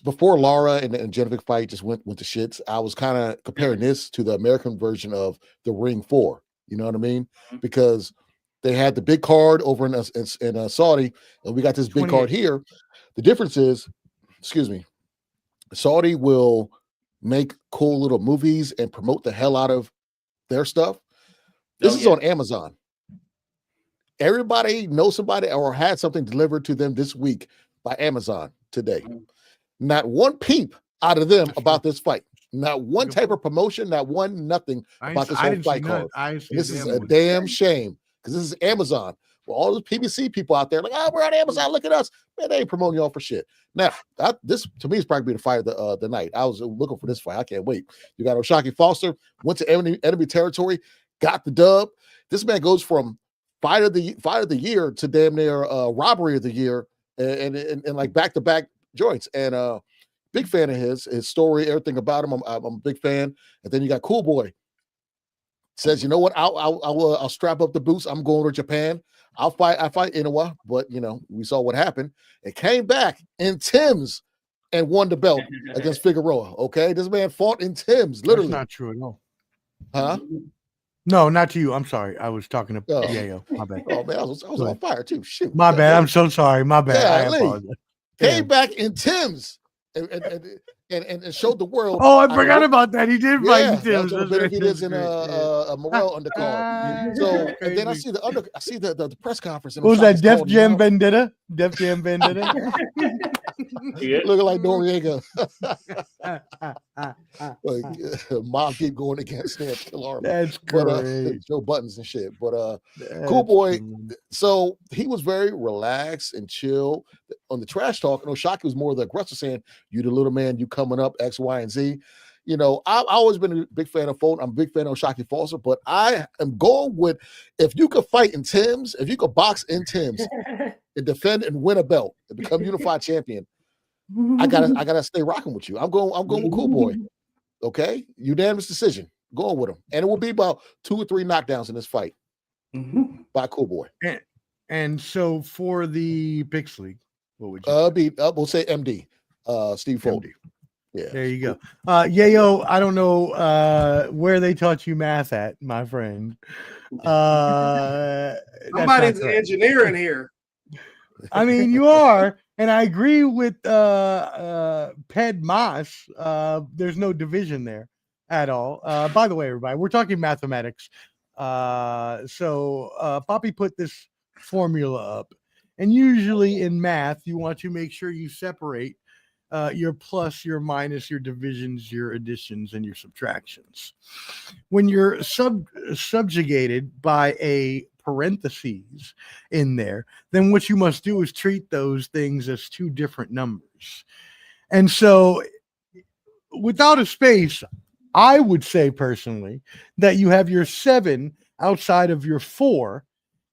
Before Lara and Janibek fight just went to shits, I was kind of comparing this to the American version of the Ring 4. You know what I mean? Because they had the big card over in Saudi, and we got this big card here. The difference is, Saudi will make cool little movies and promote the hell out of their stuff. This is on Amazon. Everybody knows somebody or had something delivered to them this week by Amazon today. Not one peep out of them about this fight. Not one type of promotion, not one nothing about this whole fight card. This is a damn shame because this is Amazon. Well, all those PBC people out there like, we're on Amazon, look at us. Man, they ain't promoting y'all for shit. Now, this to me is probably the fight of the night. I was looking for this fight. I can't wait. You got O'Shaquie Foster, went to enemy territory, got the dub. This man goes from fight of the year to damn near robbery of the year and like back-to-back joints. And big fan of his story, everything about him. I'm a big fan. And then you got Cool Boy. Says, you know what? I'll strap up the boots. I'm going to Japan. I fight Inoue, but we saw what happened. It came back in Tim's and won the belt against Figueroa. Okay, this man fought in Tim's, literally.
That's not true at all.
Huh?
No, not to you. I'm sorry. I was talking to Yayo. My bad.
Oh man, I was on fire too. Shoot.
My bad. I'm so sorry. My bad. I apologize.
Came back in Tim's and showed the world.
Oh, I forgot about that. He did fight in Tim's.
Benefit is in a Morel undercard. So and then I see the press conference.
What was that? Def Jam Vendetta. Def Jam Vendetta.
Looking like Noriega. Mom keep going against him.
That's great.
Joe Buttons and shit. But Cool Boy. So he was very relaxed and chill on the trash talk. And O'Shaquie was more of the aggressor, saying, "You the little man, you coming up X, Y, and Z." I've always been a big fan of Fulton. I'm a big fan of O'Shaquie Foster, but I am going with if you could fight in Tim's, if you could box in Tim's and defend and win a belt and become unified champion, I gotta stay rocking with you. I'm going with Cool Boy. Okay, unanimous decision. Going with him, and it will be about 2 or 3 knockdowns in this fight by Cool Boy.
And so for the Picks League, what would you?
We'll say MD, Steve Fulton. Yeah,
there you go. Yayo, I don't know where they taught you math at, my friend.
Somebody's an engineer in here.
I mean, you are, and I agree with Ped Moss. There's no division there at all. By the way, everybody, we're talking mathematics. So Papi put this formula up, and usually in math, you want to make sure you separate your plus, your minus, your divisions, your additions, and your subtractions. When you're subjugated by a parentheses in there, then what you must do is treat those things as two different numbers. And so without a space, I would say personally that you have your 7 outside of your 4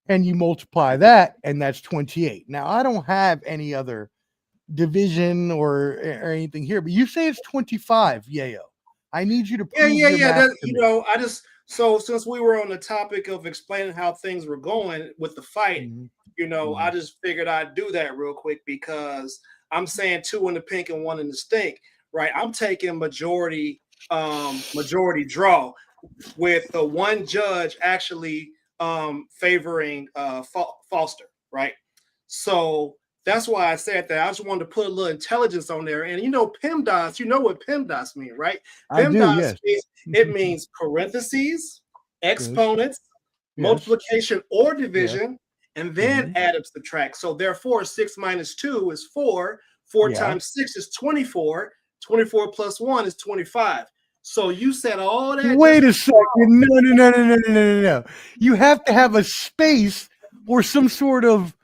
and you multiply that, and that's 28. Now, I don't have any other division or anything here, but you say it's 25, Yayo. I need you to prove your math to me.
I just, so since we were on the topic of explaining how things were going with the fight, I just figured I'd do that real quick because I'm saying 2 in the pink and 1 in the stink, right? I'm taking majority draw with the one judge actually favoring Foster, right? So that's why I said that. I just wanted to put a little intelligence on there. And PEMDAS, you know what PEMDAS mean, right? PEMDAS it means parentheses, exponents, multiplication or division, and then add and subtract. So therefore, 6 minus 2 is 4. 4 times 6 is 24. 24 plus 1 is 25. So you said all that.
Wait a second. No. You have to have a space or some sort of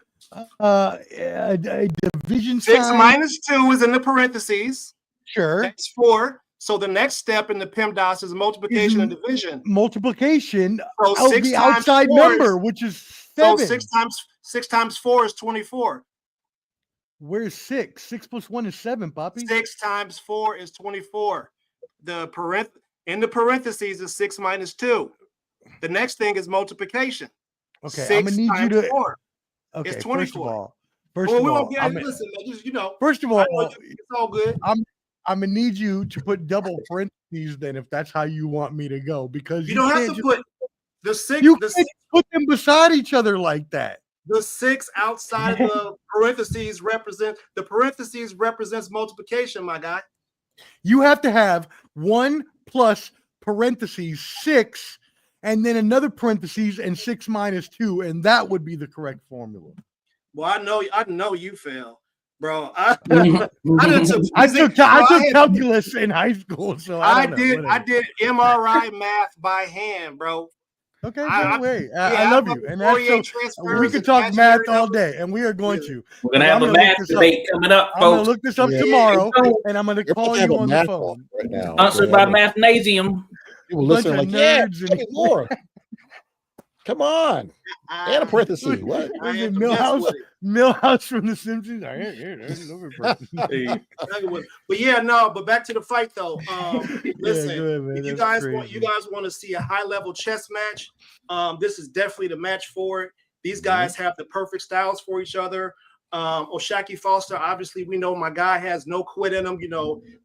a division
6
sign.
minus 2 is in the parentheses.
Sure.
That's 4. So the next step in the PEMDAS is multiplication and division.
Multiplication
of
the outside number, which is 7.
So 6 times 4 is 24.
Where's 6? 6 plus 1 is 7, Papi.
6 times 4 is 24. In the parentheses is 6 minus 2. The next thing is multiplication.
Okay, I'm gonna need you to.
4.
Okay,
it's 24.
First of all,
listen,
first of all,
it's all good.
I'm gonna need you to put double parentheses then, if that's how you want me to go, because
you don't have to put the 6.
You can't put them beside each other like that.
The 6 outside of the parentheses represents multiplication, my guy.
You have to have 1 plus parentheses 6, and then another parentheses and 6 minus 2, and that would be the correct formula.
Well, I know you fail, bro. I
took calculus in high school, so I
did MRI math by hand, bro.
Okay, wait. I love you, and that's so we can talk math all day, and we are going to.
We're gonna have a math debate coming up, folks.
I'm gonna look this up tomorrow, and I'm gonna call you on the phone
right now.
Sponsored by Mathnasium.
People listening like, yeah, more. Come on. And a parenthesis. What?
Millhouse from The Simpsons.
But back to the fight though. Listen, if you guys want to see a high level chess match, this is definitely the match for it. These guys have the perfect styles for each other. Oshaki Foster, obviously, we know my guy has no quit in him.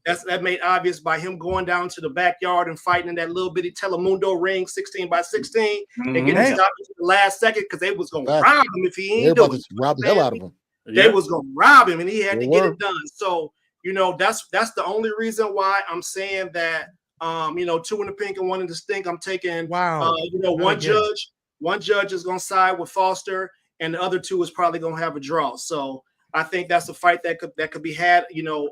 That made obvious by him going down to the backyard and fighting in that little bitty Telemundo ring, 16 by 16, and getting stopped at the last second because they was gonna rob him if he ain't doing it.
Rob the hell out of him.
They was gonna rob him, and he had to get it done. So that's the only reason why I'm saying that. 2 in the pink and 1 in the stink. I'm taking one judge is gonna side with Foster, and the other 2 is probably going to have a draw. So I think that's a fight that could be had,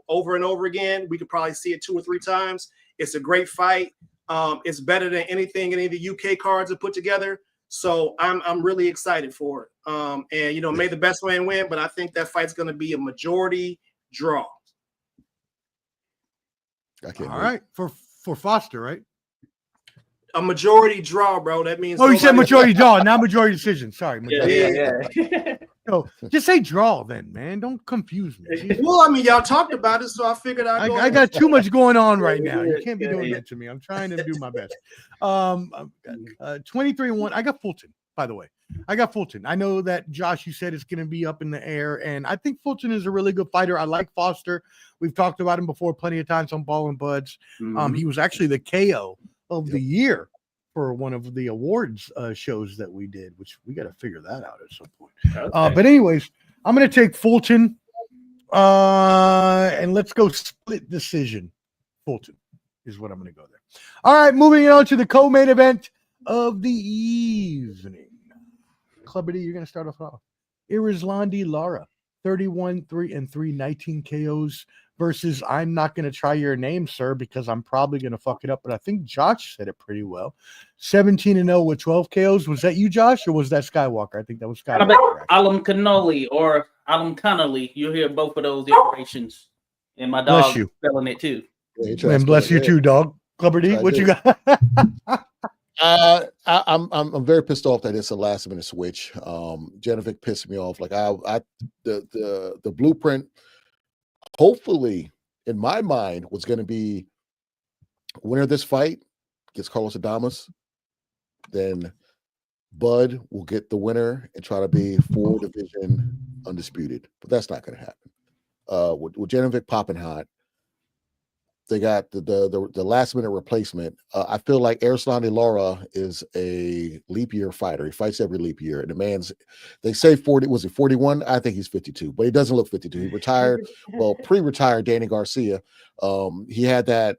over and over again. We could probably see it 2 or 3 times. It's a great fight. It's better than anything any of the UK cards have put together. So I'm really excited for it. And may the best man win, but I think that fight's going to be a majority draw.
All right, for Foster, right?
A majority draw, bro. That means.
Oh, you said majority draw, not majority decision. Sorry.
Yeah.
So just say draw then, man. Don't confuse me.
Well, y'all talked about it, so I figured
I got too much going on right now. You can't be doing that to me. I'm trying to do my best. 23-1. I got Fulton, by the way. I know that Josh, you said it's going to be up in the air, and I think Fulton is a really good fighter. I like Foster. We've talked about him before plenty of times on Ball and Buds. He was actually the KO of the year for one of the awards shows that we did, which we got to figure that out at some point. Okay. But anyways, I'm going to take Fulton, and let's go split decision. Fulton is what I'm going to go there. All right, moving on to the co-main event of the evening. Club D, you're going to start off. Erislandy, Lara, 31-3-3, 19 KOs versus, I'm not going to try your name, sir, because I'm probably going to fuck it up, but I think Josh said it pretty well. 17-0 with 12 KOs. Was that you, Josh, or was that Skywalker? I think that was Skywalker.
Alimkhanuly or Alimkhanuly. You'll hear both of those iterations. And my dog is spelling it too.
Yeah,
and bless you too, dog. Clubber D, what you got?
I'm very pissed off that it's a last minute switch. Janibek pissed me off. Like the blueprint, hopefully, in my mind, was going to be winner of this fight gets Carlos Adames, then Bud will get the winner and try to be 4 division undisputed. But that's not going to happen. With Janibek popping hot, they got the last minute replacement. I feel like Erislandy Lara is a leap year fighter. He fights every leap year. And the man's, they say 40, was he 41? I think he's 52, but he doesn't look 52. He retired, pre-retired Danny Garcia. He had that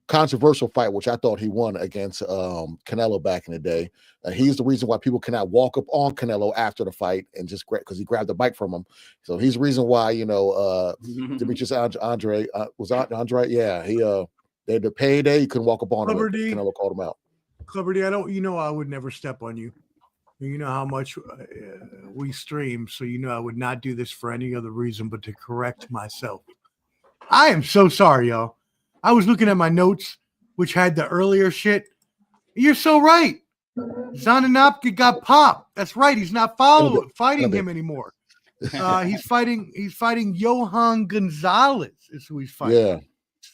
controversial fight, which I thought he won against Canelo back in the day. He's the reason why people cannot walk up on Canelo after the fight and just because he grabbed the bike from him. So he's the reason why, Demetrius Andre was Andre. Yeah, they had the payday. He couldn't walk up on him. Canelo called him out.
Clubber D, I would never step on you. You know how much we stream, so I would not do this for any other reason but to correct myself. I am so sorry, y'all. I was looking at my notes, which had the earlier shit. You're so right. Zananopka got popped. That's right. He's not fighting him anymore. He's fighting Johan Gonzalez is who he's fighting.
Yeah.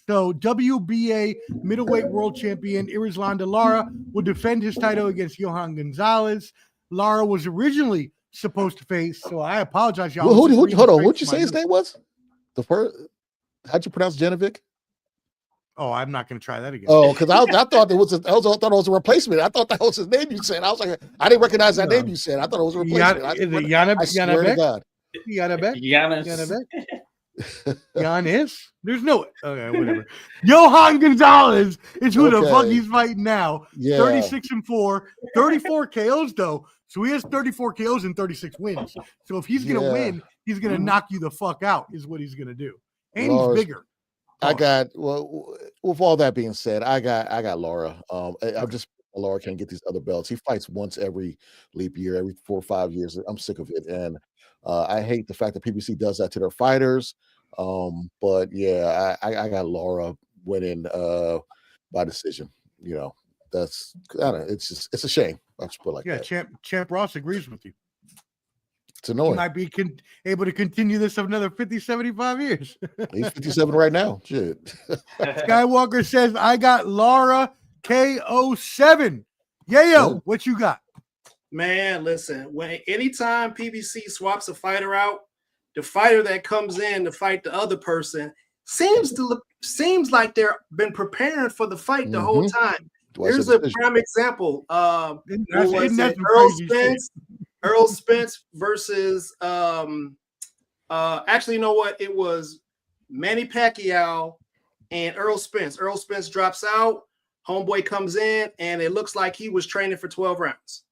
So WBA middleweight world champion Erislandy Lara will defend his title against Johan Gonzalez. Lara was originally supposed to face, so I apologize, y'all.
Hold on. What'd you say his name was? How'd you pronounce Janibek?
Oh, I'm not going to try that again.
Oh, because I thought it was a replacement. I thought that was his name you said. I was like, I didn't recognize that name you said. I thought it was a replacement.
Janibek? Giannis? There's no. Okay, whatever. Johan Gonzalez is who the fuck he's fighting now. Yeah. 36-4, 34 KOs though. So he has 34 KOs and 36 wins. So if he's gonna win, he's gonna knock you the fuck out. Is what he's gonna do. And he's bigger.
With all that being said, I got Lara. I'm just Lara can't get these other belts. He fights once every leap year, every 4 or 5 years. I'm sick of it, and I hate the fact that PBC does that to their fighters. But yeah, I got Lara winning by decision. That's it's a shame. I just put it like that.
Champ Ross agrees with you.
It's annoying.
He might be able to continue this for another 50, 75 years.
He's 57 right now. Shit.
Skywalker says, I got Lara KO7. Yayo, what you got?
Man, listen, anytime PBC swaps a fighter out, the fighter that comes in to fight the other person seems like they've been preparing for the fight the whole time. Here's a prime example. Earl Spence versus actually, you know what? It was Manny Pacquiao and Earl Spence. Earl Spence drops out, homeboy comes in, and it looks like he was training for 12 rounds.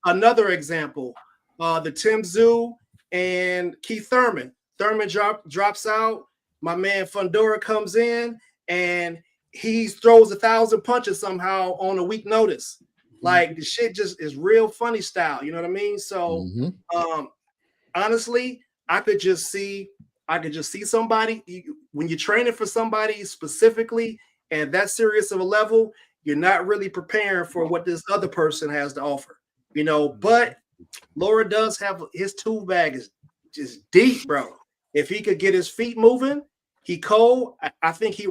Another example, the Tim Tszyu and Keith Thurman. Thurman drops out, my man Fundora comes in, and he throws 1,000 punches somehow on a week notice. Like the shit just is real funny style, you know what I mean? So honestly, I could just see somebody when you're training for somebody specifically at that serious of a level, you're not really preparing for what this other person has to offer, but Lara does have his tool bag is just deep, bro. If he could get his feet moving, he cold. I think he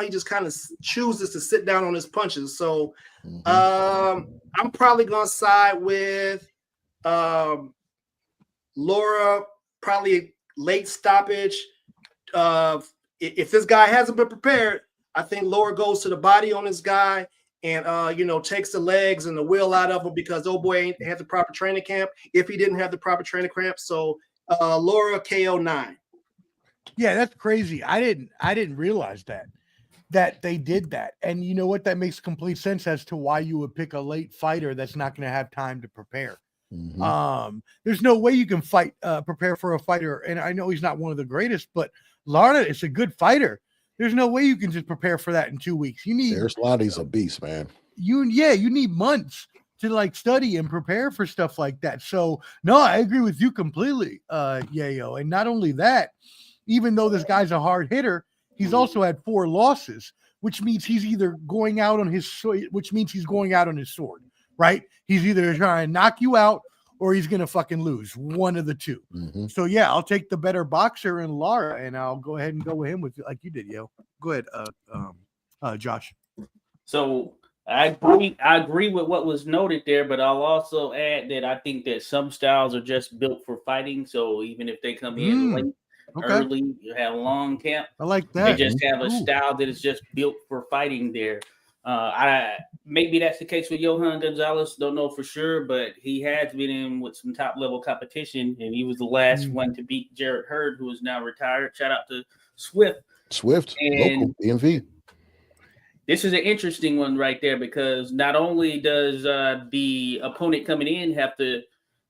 just kind of chooses to sit down on his punches. So I'm probably gonna side with Lara, probably late stoppage. If this guy hasn't been prepared, I think Lara goes to the body on this guy and takes the legs and the will out of him because old boy ain't had the proper training camp. If he didn't have the proper training camp, so Lara KO 9.
Yeah, that's crazy. I didn't realize that they did that. And you know what? That makes complete sense as to why you would pick a late fighter that's not going to have time to prepare. There's no way you can prepare for a fighter. And I know he's not one of the greatest, but Lara is a good fighter. There's no way you can just prepare for that in 2 weeks. You need
Erislandy's a beast, man.
You need months to like study and prepare for stuff like that. So no, I agree with you completely, Yayo. And not only that, even though this guy's a hard hitter, he's also had 4 losses, which means he's either going out on his sword, right? He's either trying to knock you out or he's gonna fucking lose, one of the two. So yeah, I'll take the better boxer in Lara, and I'll go ahead and go with him with like you did, yo. Go ahead, Josh.
So I agree with what was noted there, but I'll also add that I think that some styles are just built for fighting. So even if they come in late, early, you have a long camp.
I like that.
They just have a style that is just built for fighting there. Maybe that's the case with Johan Gonzalez. Don't know for sure, but he has been in with some top level competition, and he was the last one to beat Jarrett Hurd, who is now retired. Shout out to Swift, and
local DMV.
This is an interesting one right there because not only does the opponent coming in have to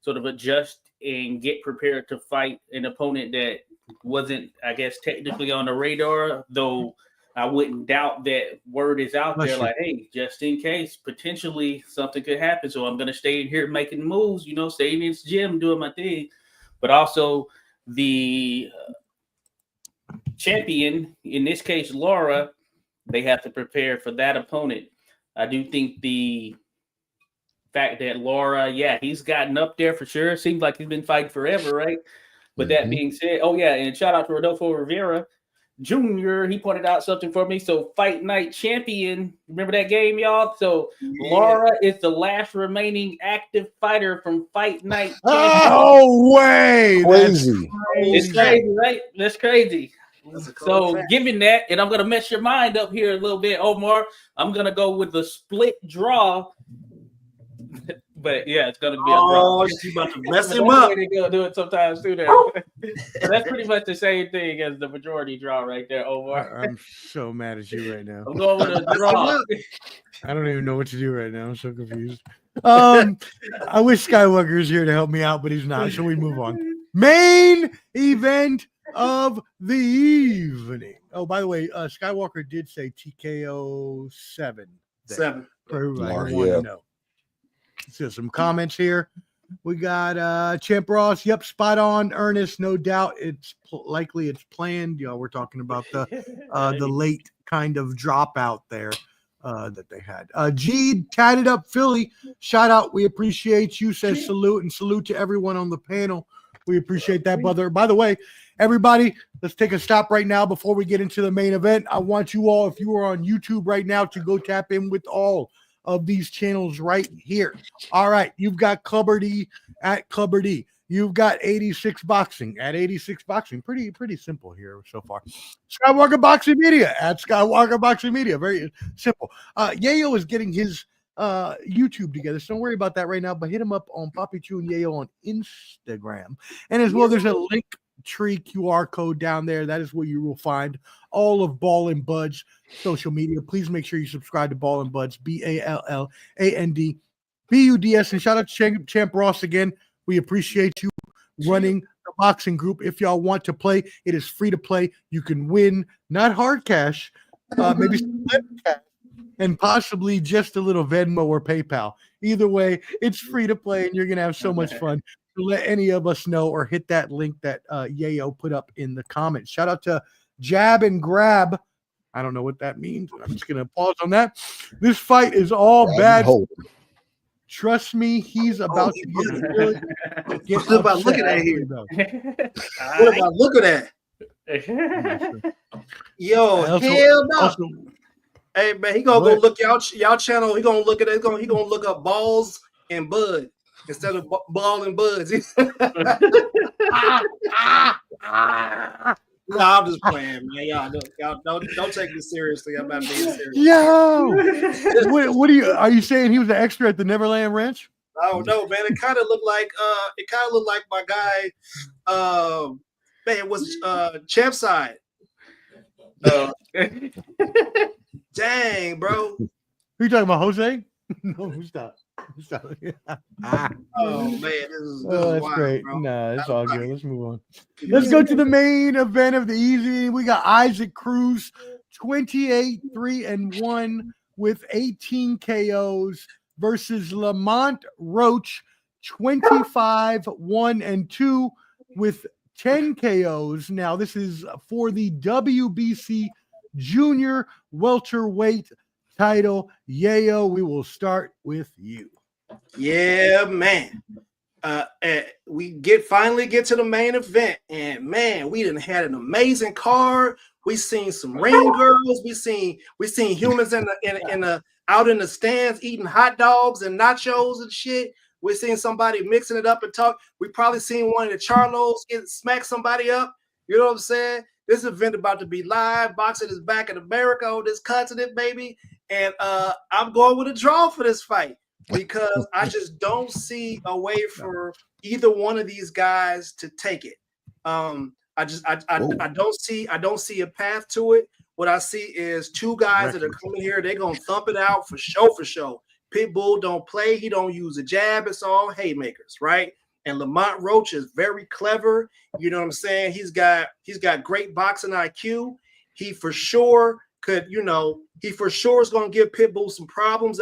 sort of adjust and get prepared to fight an opponent that wasn't, I guess, technically on the radar, though I wouldn't doubt that word is out there like, hey, just in case, potentially something could happen. So I'm going to stay in here making moves, staying in this gym, doing my thing. But also the champion, in this case, Lara, they have to prepare for that opponent. I do think the fact that Lara, he's gotten up there for sure. Seems like he's been fighting forever, right? But that being said, and shout out to Rodolfo Rivera Jr. He pointed out something for me. So Fight Night Champion, remember that game, y'all? So Lara is the last remaining active fighter from Fight Night Champion.
Oh, way!
Crazy.
It's crazy, right? That's crazy. So given that, and I'm going to mess your mind up here a little bit, Omar, I'm going to go with the split draw. But yeah, it's going to be a draw.
Oh, she's about to mess him up.
They're going to do it sometimes too there. So that's pretty much the same thing as the majority draw right there, Omar.
I'm so mad at you right now.
I'm going with a draw.
I don't even know what to do right now. I'm so confused. I wish Skywalker is here to help me out, but he's not. So we move on. Main event of the evening. Oh, by the way, Skywalker did say TKO 7.
7.
For everybody who wanted to know. So some comments here. We got Champ Ross. Yep, spot on. Ernest, no doubt. It's likely it's planned. We're talking about the late kind of dropout there that they had. G tatted up Philly. Shout out. We appreciate you. Says salute and salute to everyone on the panel. We appreciate that, brother. By the way, everybody, let's take a stop right now before we get into the main event. I want you all, if you are on YouTube right now, to go tap in with all of these channels right here. All right, you've got Clubber D at Clubber D. You've got 86 Boxing at 86 Boxing. Pretty simple here so far. Skywalker Boxing Media at Skywalker Boxing Media. Very simple. Yayo is getting his YouTube together, so don't worry about that right now, but hit him up on Papi Choon Yayo on Instagram. And as well, there's a link tree QR code down there. That is where you will find all of Ball and Bud's social media. Please make sure you subscribe to Ball and Bud's, BALLAND BUDS. And shout out to Champ Ross again. We appreciate you running the boxing group. If y'all want to play, it is free to play. You can win not hard cash, maybe some cash, and possibly just a little Venmo or PayPal. Either way, it's free to play, and you're gonna have so much fun. Let any of us know or hit that link that Yayo put up in the comments. Shout out to Jab and Grab. I don't know what that means. I'm just going to pause on that. This fight is all bad. Trust me, he's about to get
what about looking at here? What about looking at? Yo, hell no. Hey, man, he going to go look y'all channel. He going to look at it. He going to look up Balls and Bud instead of Ball and Buds. No, I'm just playing, man. Y'all don't take me seriously. I'm not being serious.
Yo, what are you saying? He was an extra at the Neverland Ranch?
Oh no, man! It kind of looked like my guy. Man, it was Champ's side. Dang, bro.
Who you talking about, Jose? No, who's that?
Oh man, this is
That's
wild,
great.
bro.
Nah, it's all good. Let's move on.
Yeah.
Let's go to the main event of the evening. We got Issac Cruz, 28-3-1 with 18 KOs versus Lamont Roach, 25-1-2 with 10 KOs. Now, this is for the WBC Junior Welterweight title. Yayo, we will start with you.
Yeah, man. We finally get to the main event, and man, we done had an amazing card. We seen some ring girls. We seen humans in the out in the stands eating hot dogs and nachos and shit. We seen somebody mixing it up and talk. We probably seen one of the Charlos smack somebody up. You know what I'm saying? This event about to be live. Boxing is back in America on this continent, baby. And I'm going with a draw for this fight because I just don't see a way for either one of these guys to take it. I don't see a path to it. What I see is two guys that are coming here. They're gonna thump it out for show. Pitbull don't play. He don't use a jab. It's all haymakers, right? And Lamont Roach is very clever. You know what I'm saying? He's got great boxing IQ. He for sure could, he for sure is going to give Pitbull some problems.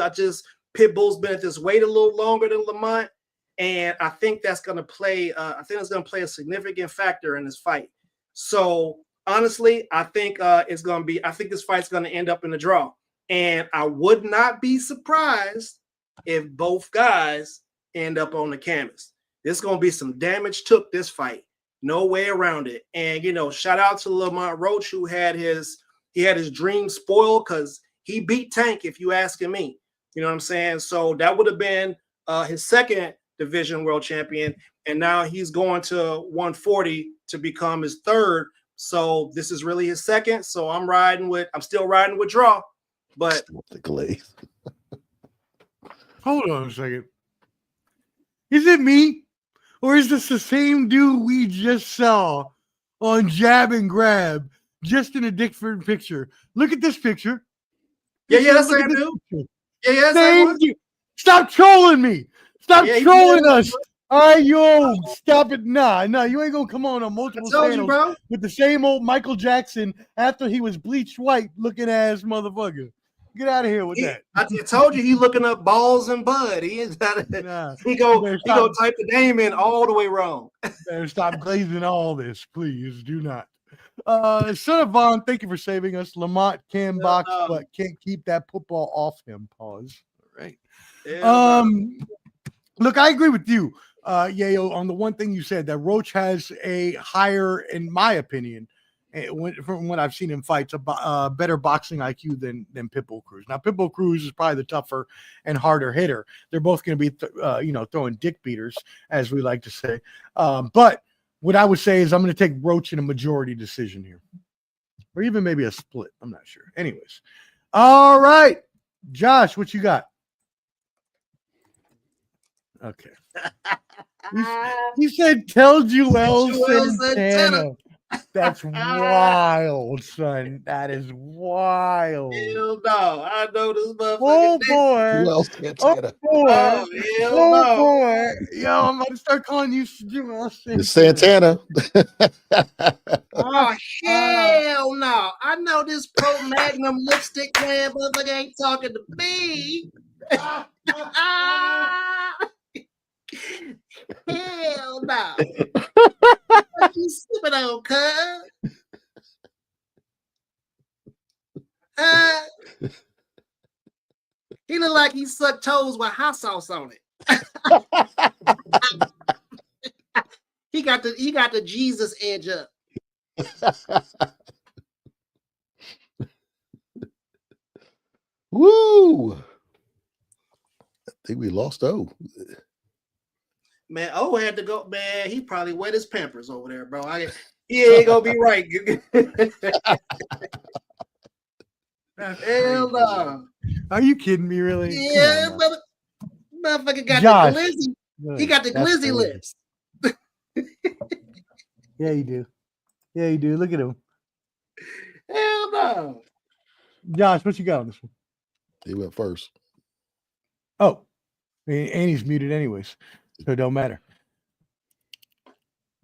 Pitbull's been at this weight a little longer than Lamont, and I think that's going to play. I think it's going to play a significant factor in this fight. So honestly, I think it's going to be. I think this fight's going to end up in a draw, and I would not be surprised if both guys end up on the canvas. There's going to be some damage took this fight. No way around it. And shout out to Lamont Roach, who had his dream spoiled because he beat Tank, if you asking me. You know what I'm saying? So that would have been his second division world champion, and now he's going to 140 to become his third. So this is really his second. So I'm still riding with draw. But
the glaze.
Hold on a second. Is it me? Or is this the same dude we just saw on Jab and Grab, just in a different picture? Look at this picture.
Yeah, that's same dude. Yeah,
same dude. Stop trolling me. Stop trolling us. All right, yo, stop it. Nah, you ain't gonna come on multiple channels with the same old Michael Jackson after he was bleached white looking ass motherfucker. Get out of here with that.
I told you he looking up balls and bud. He is not. He go type the name in all the way wrong.
Better stop glazing all this, please. Do not. Son of Vaughn, thank you for saving us. Lamont can box, but can't keep that football off him. Pause. All right. Look, I agree with you, Yayo, on the one thing you said that Roach has a higher, in my opinion, from what I've seen in fights, a better boxing IQ than Pitbull Cruz. Now, Pitbull Cruz is probably the tougher and harder hitter. They're both going to be, throwing dick beaters, as we like to say. But what I would say is I'm going to take Roach in a majority decision here, or even maybe a split. I'm not sure. Anyways, all right, Josh, what you got? Okay. He said, "Tell Joel Santana." That's wild, son. That is wild.
Hell no. I know this motherfucker.
Oh, boy.
Oh,
boy. Yo, I'm about to start calling you
Santana.
Oh, hell no. I know this Pro Magnum lipstick man motherfucker ain't talking to me. Hell no. What you sipping on, cuz? He look like he sucked toes with hot sauce on it. He got the Jesus edge up.
Woo! I think we lost O.
Man, O had to go. Man, he probably wet his Pampers over there, bro. He ain't gonna be right. Hell no.
Are you kidding me, really?
Yeah, motherfucker got
Josh,
the glizzy. He got the glizzy lips.
Yeah, you do. Yeah, you do. Look at him.
Hell no.
Josh, what you got on this one?
He went first.
Oh. And he's muted anyways, so it don't matter.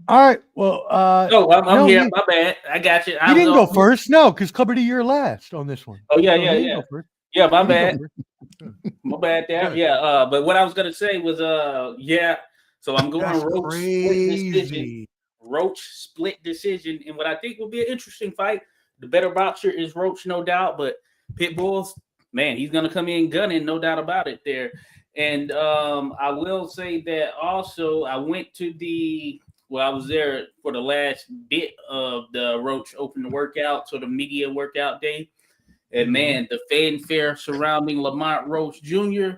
All right. Well,
I'm here. My bad. I got you.
He didn't go first. No, because Clubber D, you're last on this one.
Oh, yeah,
So
yeah. Yeah, my bad. My bad there. Yeah. But what I was gonna say was so I'm going Roach split decision. Roach split decision. And what I think will be an interesting fight. The better boxer is Roach, no doubt, but Pitbull's man, he's gonna come in gunning, no doubt about it there. And I will say that also I went to I was there for the last bit of the Roach Open workout, so the media workout day. And man, the fanfare surrounding Lamont Roach Jr.,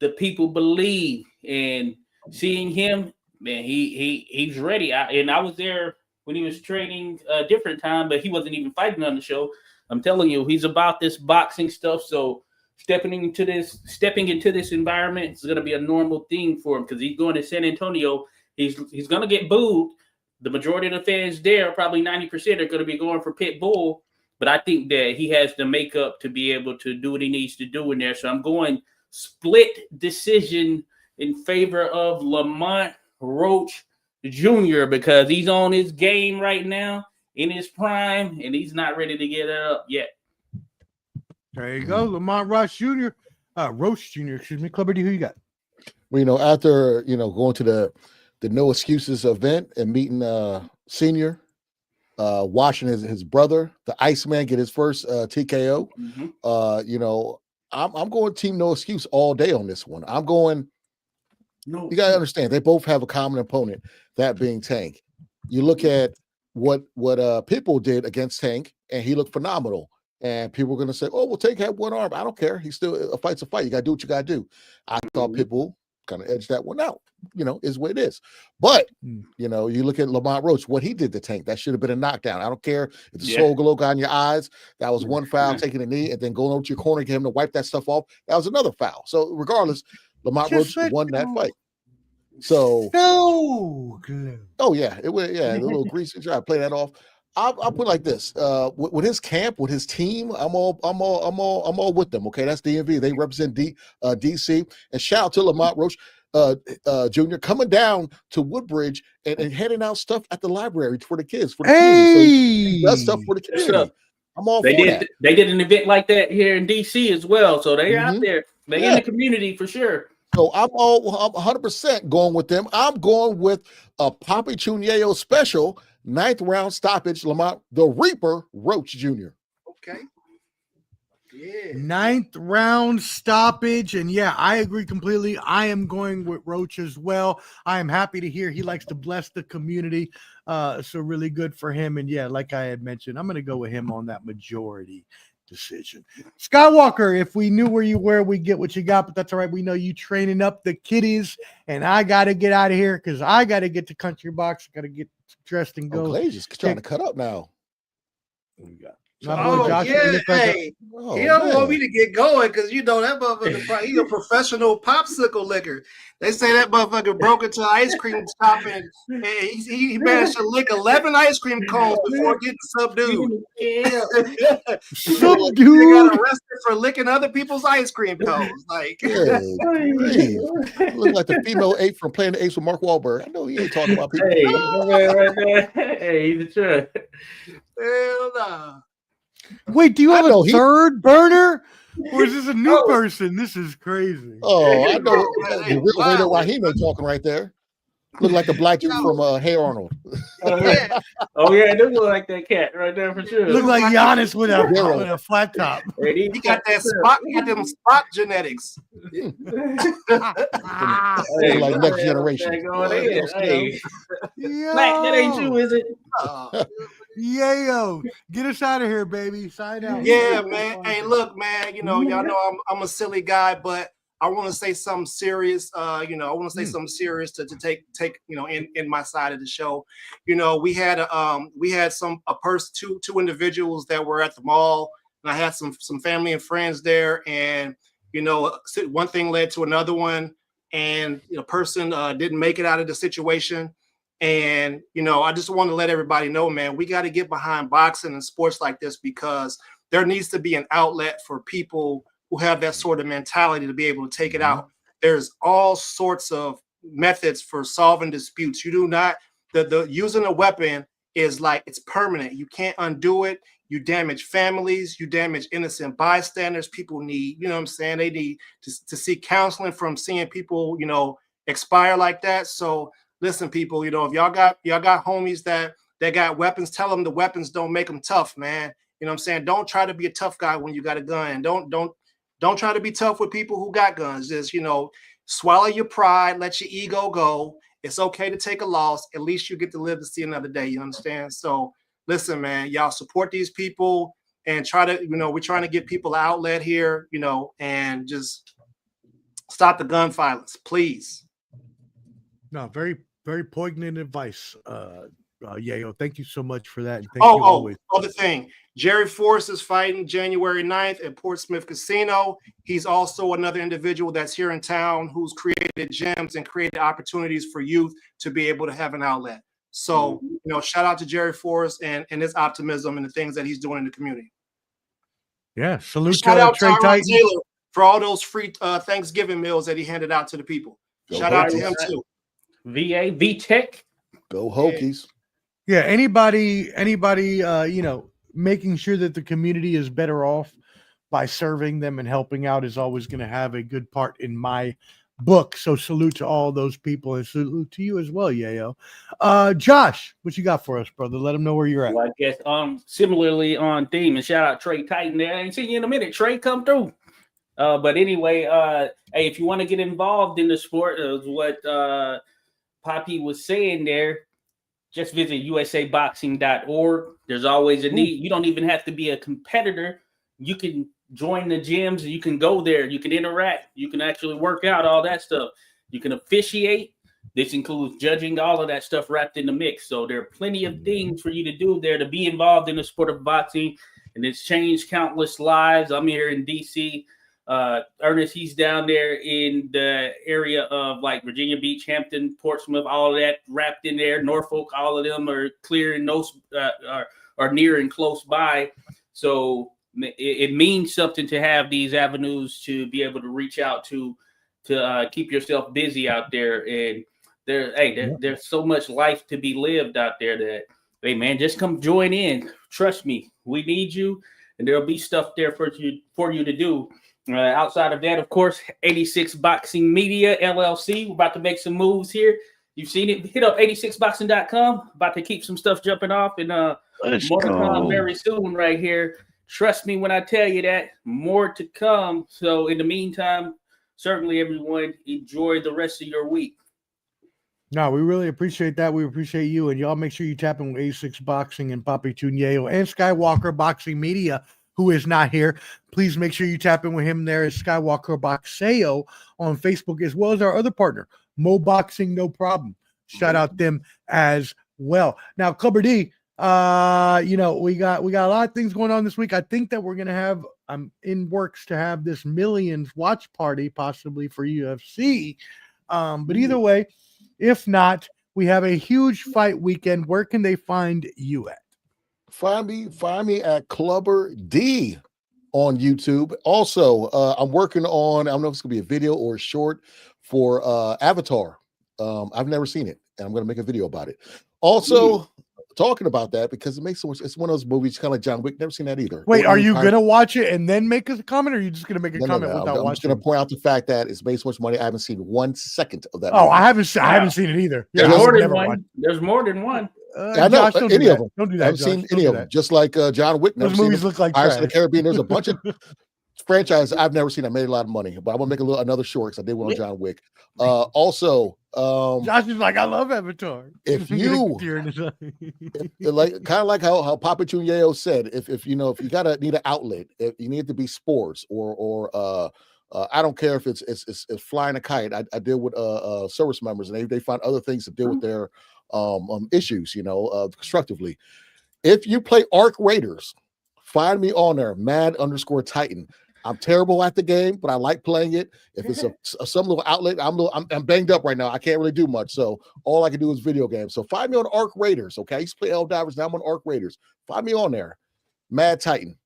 the people believe, and seeing him, man, he's ready. I was there when he was training a different time, but he wasn't even fighting on the show. I'm telling you, he's about this boxing stuff. So stepping into this environment is going to be a normal thing for him because he's going to San Antonio. He's going to get booed. The majority of the fans there, probably 90%, are going to be going for Pitbull. But I think that he has the makeup to be able to do what he needs to do in there. So I'm going split decision in favor of Lamont Roach Jr. because he's on his game right now, in his prime, and he's not ready to get up yet.
There you go, Lamont Roach Jr. Roach Jr. Excuse me, Clubber D. Who you got?
Well, after going to the No Excuses event and meeting Senior. Watching his brother, the Iceman, get his first TKO. I'm going Team No Excuse all day on this one. I'm going. No, you gotta understand they both have a common opponent, that being Tank. You look at what Pitbull did against Tank, and he looked phenomenal. And people are gonna say, "Oh, well, Tank had one arm. I don't care. He's still a fight's a fight. You gotta do what you gotta do." I thought Pitbull kind of edged that one out. Is what it is. But you look at Lamont Roach, what he did to Tank, that should have been a knockdown. I don't care if the soul glow got in your eyes. That was one foul, taking a knee, and then going over to your corner, get him to wipe that stuff off. That was another foul. So regardless, Lamont Roach won that fight. So oh yeah, it was the little greasy job. Play that off. I'll put it like this: with his camp, with his team, I'm all with them. Okay, that's DMV. They represent DC. And shout out to Lamont Roach Jr. coming down to Woodbridge and handing out stuff at the library for the kids, for the community. So that's stuff for the community. I'm all for that.
They did an event like that here in DC as well. So they're out there. They're in the community for sure.
So I'm 100% going with them. I'm going with a Papi Choon Yayo special 9th round stoppage. Lamont the Reaper Roach Jr.
Okay. Yeah.
9th round stoppage. And yeah, I agree completely. I am going with Roach as well. I am happy to hear he likes to bless the community. So really good for him. And yeah, like I had mentioned, I'm going to go with him on that majority decision. Skywalker, if we knew where you were, we get what you got, but that's all right. We know you training up the kiddies, and I got to get out of here because I got to get to Country Box. I got to get dressed and go.
Glaze is trying to cut up now.
What we got?
He don't want me to get going because that motherfucker, he's a professional popsicle licker. They say that motherfucker broke into an ice cream shop and he managed to lick 11 ice cream cones before getting subdued. Subdued. They got arrested for licking other people's ice cream cones. Like,
look like the female ape from Playing the Apes with Mark Wahlberg. I know he ain't talking about people.
Hey, he's the truth.
Hell nah.
Wait, do you have a third burner? Or is this a new person? This is crazy.
Oh, I know. The real Raider Rahime talking right there. Look like the black dude from Hey Arnold.
It does look like that cat right there for sure.
Look like Giannis with a flat top.
He got that spot. He got them spot genetics.
Like next generation.
That ain't you, is it?
Yayo, get us out of here, baby. Sign out.
Yeah, man. Hey, look, man. Y'all know I'm a silly guy, but I want to say something serious. I want to say something serious to take in my side of the show. We had a two individuals that were at the mall, and I had some family and friends there, and one thing led to another one, and a person didn't make it out of the situation. And, I just want to let everybody know, man, we got to get behind boxing and sports like this because there needs to be an outlet for people who have that sort of mentality to be able to take it out. there's all sorts of methods for solving disputes. You do not, the using a weapon is like, it's permanent. You can't undo it. You damage families, you damage innocent bystanders. People need, you know what I'm saying? They need to seek counseling from seeing people, you know, expire like that. So listen, people, you know, if y'all got homies that got weapons, tell them the weapons don't make them tough, man. You know what I'm saying? Don't try to be a tough guy when you got a gun. Don't try to be tough with people who got guns. Just, you know, swallow your pride, let your ego go. It's okay to take a loss. At least you get to live to see another day. You understand? So listen, man, y'all support these people and try to, you know, we're trying to give people an outlet here, you know, and just stop the gun violence, please.
No, very, very poignant advice, Yayo. Thank you so much for that. And thank you always.
Other thing, Jerry Force is fighting January 9th at Portsmouth Casino. He's also another individual that's here in town who's created gyms and created opportunities for youth to be able to have an outlet. So, you know, shout out to Jerry Forrest and his optimism and the things that he's doing in the community.
Yeah, salute
shout out
Trey Titan
Taylor for all those free Thanksgiving meals that he handed out to the people. Shout out to him too.
VTech.
Go Hokies.
Yeah, anybody, you know, making sure that the community is better off by serving them and helping out is always going to have a good part in my book. So salute to all those people and salute to you as well, Yayo. Josh, what you got for us, brother? Let them know where you're at.
Well, I guess similarly on theme, and shout out Trey Titan there. I ain't seen you in a minute. Trey, come through. But anyway, hey, if you want to get involved in the sport, what Papi was saying there, just visit usaboxing.org. There's always a need. You don't even have to be a competitor. You can join the gyms. You can go there. You can interact. You can actually work out, all that stuff. You can officiate. This includes judging, all of that stuff wrapped in the mix. So there are plenty of things for you to do there to be involved in the sport of boxing. And it's changed countless lives. I'm here in D.C. Ernest, he's down there in the area of like Virginia Beach, Hampton, Portsmouth, all of that wrapped in there. Norfolk, all of them are clear and are near and close by. So it means something to have these avenues to be able to reach out to keep yourself busy out there. And there's so much life to be lived out there that, hey man, just come join in. Trust me, we need you, and there'll be stuff there for you to do. Outside of that, of course, 86 Boxing Media LLC. We're about to make some moves here. You've seen it. Hit up 86boxing.com. About to keep some stuff jumping off, and more to come very soon right here. Trust me when I tell you that. More to come. So in the meantime, certainly everyone enjoy the rest of your week.
No, we really appreciate that. We appreciate you, and y'all make sure you tap in with 86 Boxing and Papi, Choon, Yayo, and Skywalker Boxing Media, who is not here. Please make sure you tap in with him there at Skywalker Boxeo on Facebook, as well as our other partner, Mo Boxing No Problem. Shout out them as well. Now, Clubber D, you know, we got a lot of things going on this week. I think that we're gonna have in works to have this millions watch party possibly for UFC. But either way, if not, we have a huge fight weekend. Where can they find you at?
Find me at Clubber D on YouTube. Also, I'm working on, I don't know if it's gonna be a video or a short for Avatar. I've never seen it, and I'm gonna make a video about it. Also, talking about that because it makes so much. It's one of those movies, kind of like John Wick. Never seen that either.
Wait, are you gonna watch it and then make a comment, or are you just gonna make a comment without watching?
I'm just gonna point out the fact that it's made so much money. I haven't seen 1 second of that.
Oh, movie. I haven't seen it either.
Yeah, There's more than one.
I know any of them.
Don't do that.
I haven't seen any of them. Just like John Wick.
Those movies look like
Pirates of the Caribbean. There's a bunch of franchises I've never seen. I made a lot of money, but I'm gonna make another short because I did one on John Wick. Also,
Josh is like, I love Avatar.
If you like, kind of like how Papi Choon Yayo said, if you need an outlet, if you need it to be sports or I don't care if it's flying a kite. I deal with service members, and they find other things to deal with their issues, constructively. If you play Arc Raiders, find me on there, mad_Titan. I'm terrible at the game, but I like playing it. If it's some little outlet, I'm banged up right now. I can't really do much, so all I can do is video games. So find me on Arc Raiders, okay? I used to play Divers, now I'm on Arc Raiders. Find me on there, Mad Titan.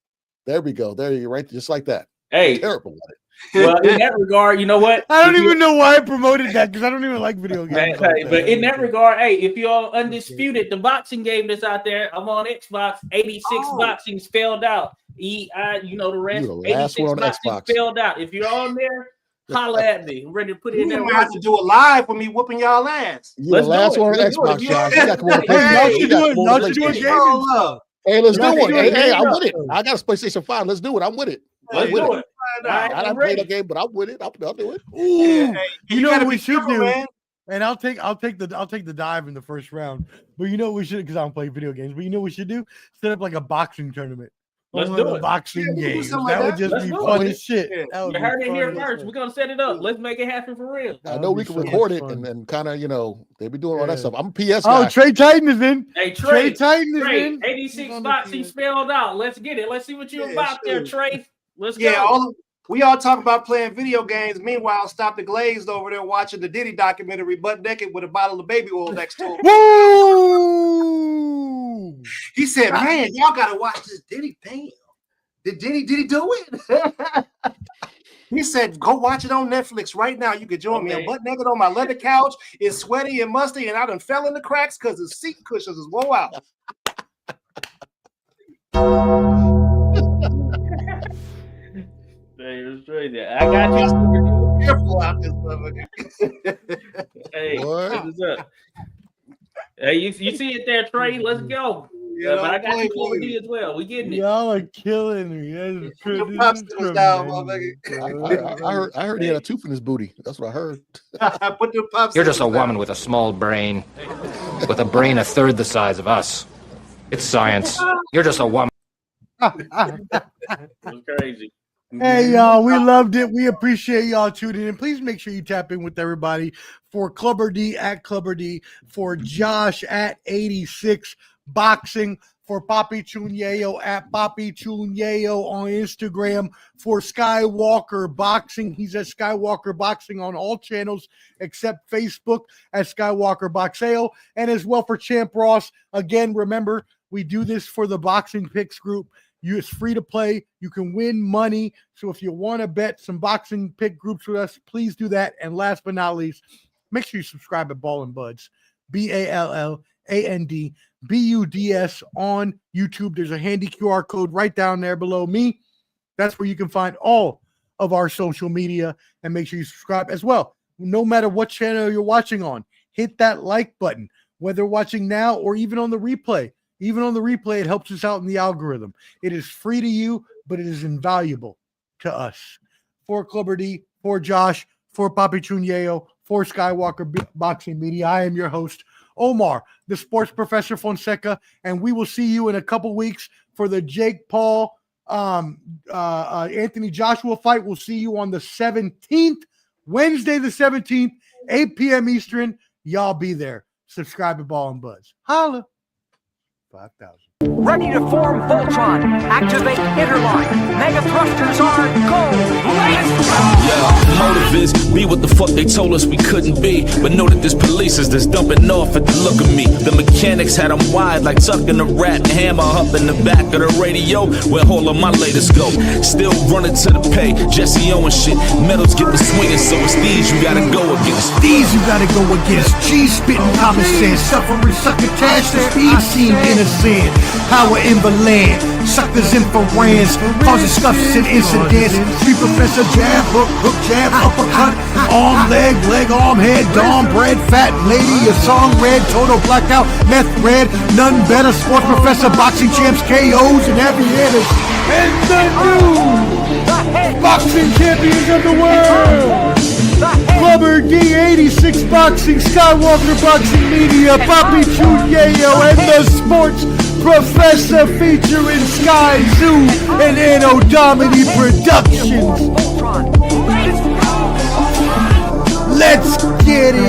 There we go. There you go, right, just like that.
Hey,
terrible at it.
Well, in that regard, you know what?
I don't even know why I promoted that because I don't even like video games.
Hey, but in that regard, hey, if you're undisputed, the boxing game that's out there, I'm on Xbox. 86 boxing spelled out. The rest.
You're the last
86
one on
boxing
Xbox.
spelled out. If you're on there, holla at me. I'm ready to put it in
You
there.
might have to do a live with me whooping y'all ass.
You're the last one on Xbox, Josh. You got to come on the PlayStation. Hey, let's do one. Hey, I'm with it. I got a PlayStation 5. Let's do it. I'm with it.
Let's do it.
I don't play the game, but I'm with it. I'll do it.
Ooh, you know what we should do?
Man.
And I'll take the dive in the first round. But you know what we should, because I don't play video games. But you know what we should do? Set up like a boxing tournament.
Let's do it.
Boxing games.
That
That would just be fun as shit.
You heard it here first. We're gonna set it up. Let's make it happen for real.
I know we can record it and kind of, they be doing all that stuff. I'm a PS guy.
Oh, Trey Titan is in.
Hey,
Trey Titan is in.
86 boxing spelled out. Let's get it. Let's see what you're about there, Trey. Let's go.
Yeah, we all talk about playing video games. Meanwhile, Stop the Glazed over there watching the Diddy documentary butt naked with a bottle of baby oil next to him.
Woo!
He said, man, y'all got to watch this Diddy thing. Did he do it? He said, go watch it on Netflix right now. You can join me. I'm butt naked on my leather couch. It's sweaty and musty, and I done fell in the cracks because the seat cushions is wore out.
I got you.
Careful out this motherfucker.
Hey,
What?
what's up? Hey, you see it there, Trey? Let's go. But I got you covered as well. We getting it.
Y'all are killing me.
I heard he had a tooth in his booty. That's what I heard.
You're just a woman with a small brain, with a brain a third the size of us. It's science. You're just a woman.
It's crazy.
Hey, y'all, we loved it. We appreciate y'all tuning in. Please make sure you tap in with everybody. For Clubber D at Clubber D, for Josh at 86 Boxing, for Papi Choon Yayo at Papi Choon Yayo on Instagram, for Skywalker Boxing. He's at Skywalker Boxing on all channels except Facebook at Skywalker Boxeo, and as well for Champ Ross. Again, remember, we do this for the Boxing Picks group. It's free to play. You can win money. So if you want to bet some boxing pick groups with us, please do that. And last but not least, make sure you subscribe at Ball and Buds, BALLANDBUDS on YouTube. There's a handy QR code right down there below me. That's where you can find all of our social media, and make sure you subscribe as well. No matter what channel you're watching on, hit that like button, whether watching now or even on the replay. Even on the replay, it helps us out in the algorithm. It is free to you, but it is invaluable to us. For Clubber D, for Josh, for Papi Choon Yayo, for Skywalker Boxing Media, I am your host, Omar, the sports professor Fonseca, and we will see you in a couple weeks for the Jake Paul, Anthony Joshua fight. We'll see you on the 17th, Wednesday the 17th, 8 p.m. Eastern. Y'all be there. Subscribe to Ball and Buzz. Holla. 5,000.
Ready to form Voltron. Activate interline. Mega thrusters are go. Let's go!
Yeah, motive is be what the fuck they told us we couldn't be. But know that there's policers that's dumping off at the look of me. The mechanics had them wide like tucking a rat hammer up in the back of the radio where all of my latest go. Still running to the pay, Jesse Owens shit. Medals get the swinging, so it's these you gotta go against.
These you gotta go against. G-spitting common sense. Suffering succotash. The speed seem innocent. Power in the land, suckers in for rans, causing scuffs and incidents. Street professor jab, hook, jab, uppercut, arm, leg, arm, head, dom, bread, fat lady, a song red, total blackout, meth red, none better. Sports professor, boxing champs, KOs, and aviators, and the new boxing champions of the world. Clubber D, 86 Boxing, Skywalker Boxing Media, Papi Choon Yayo, and the Sports Professor featuring Sky Zoo and Anno Domini Productions. Let's get it.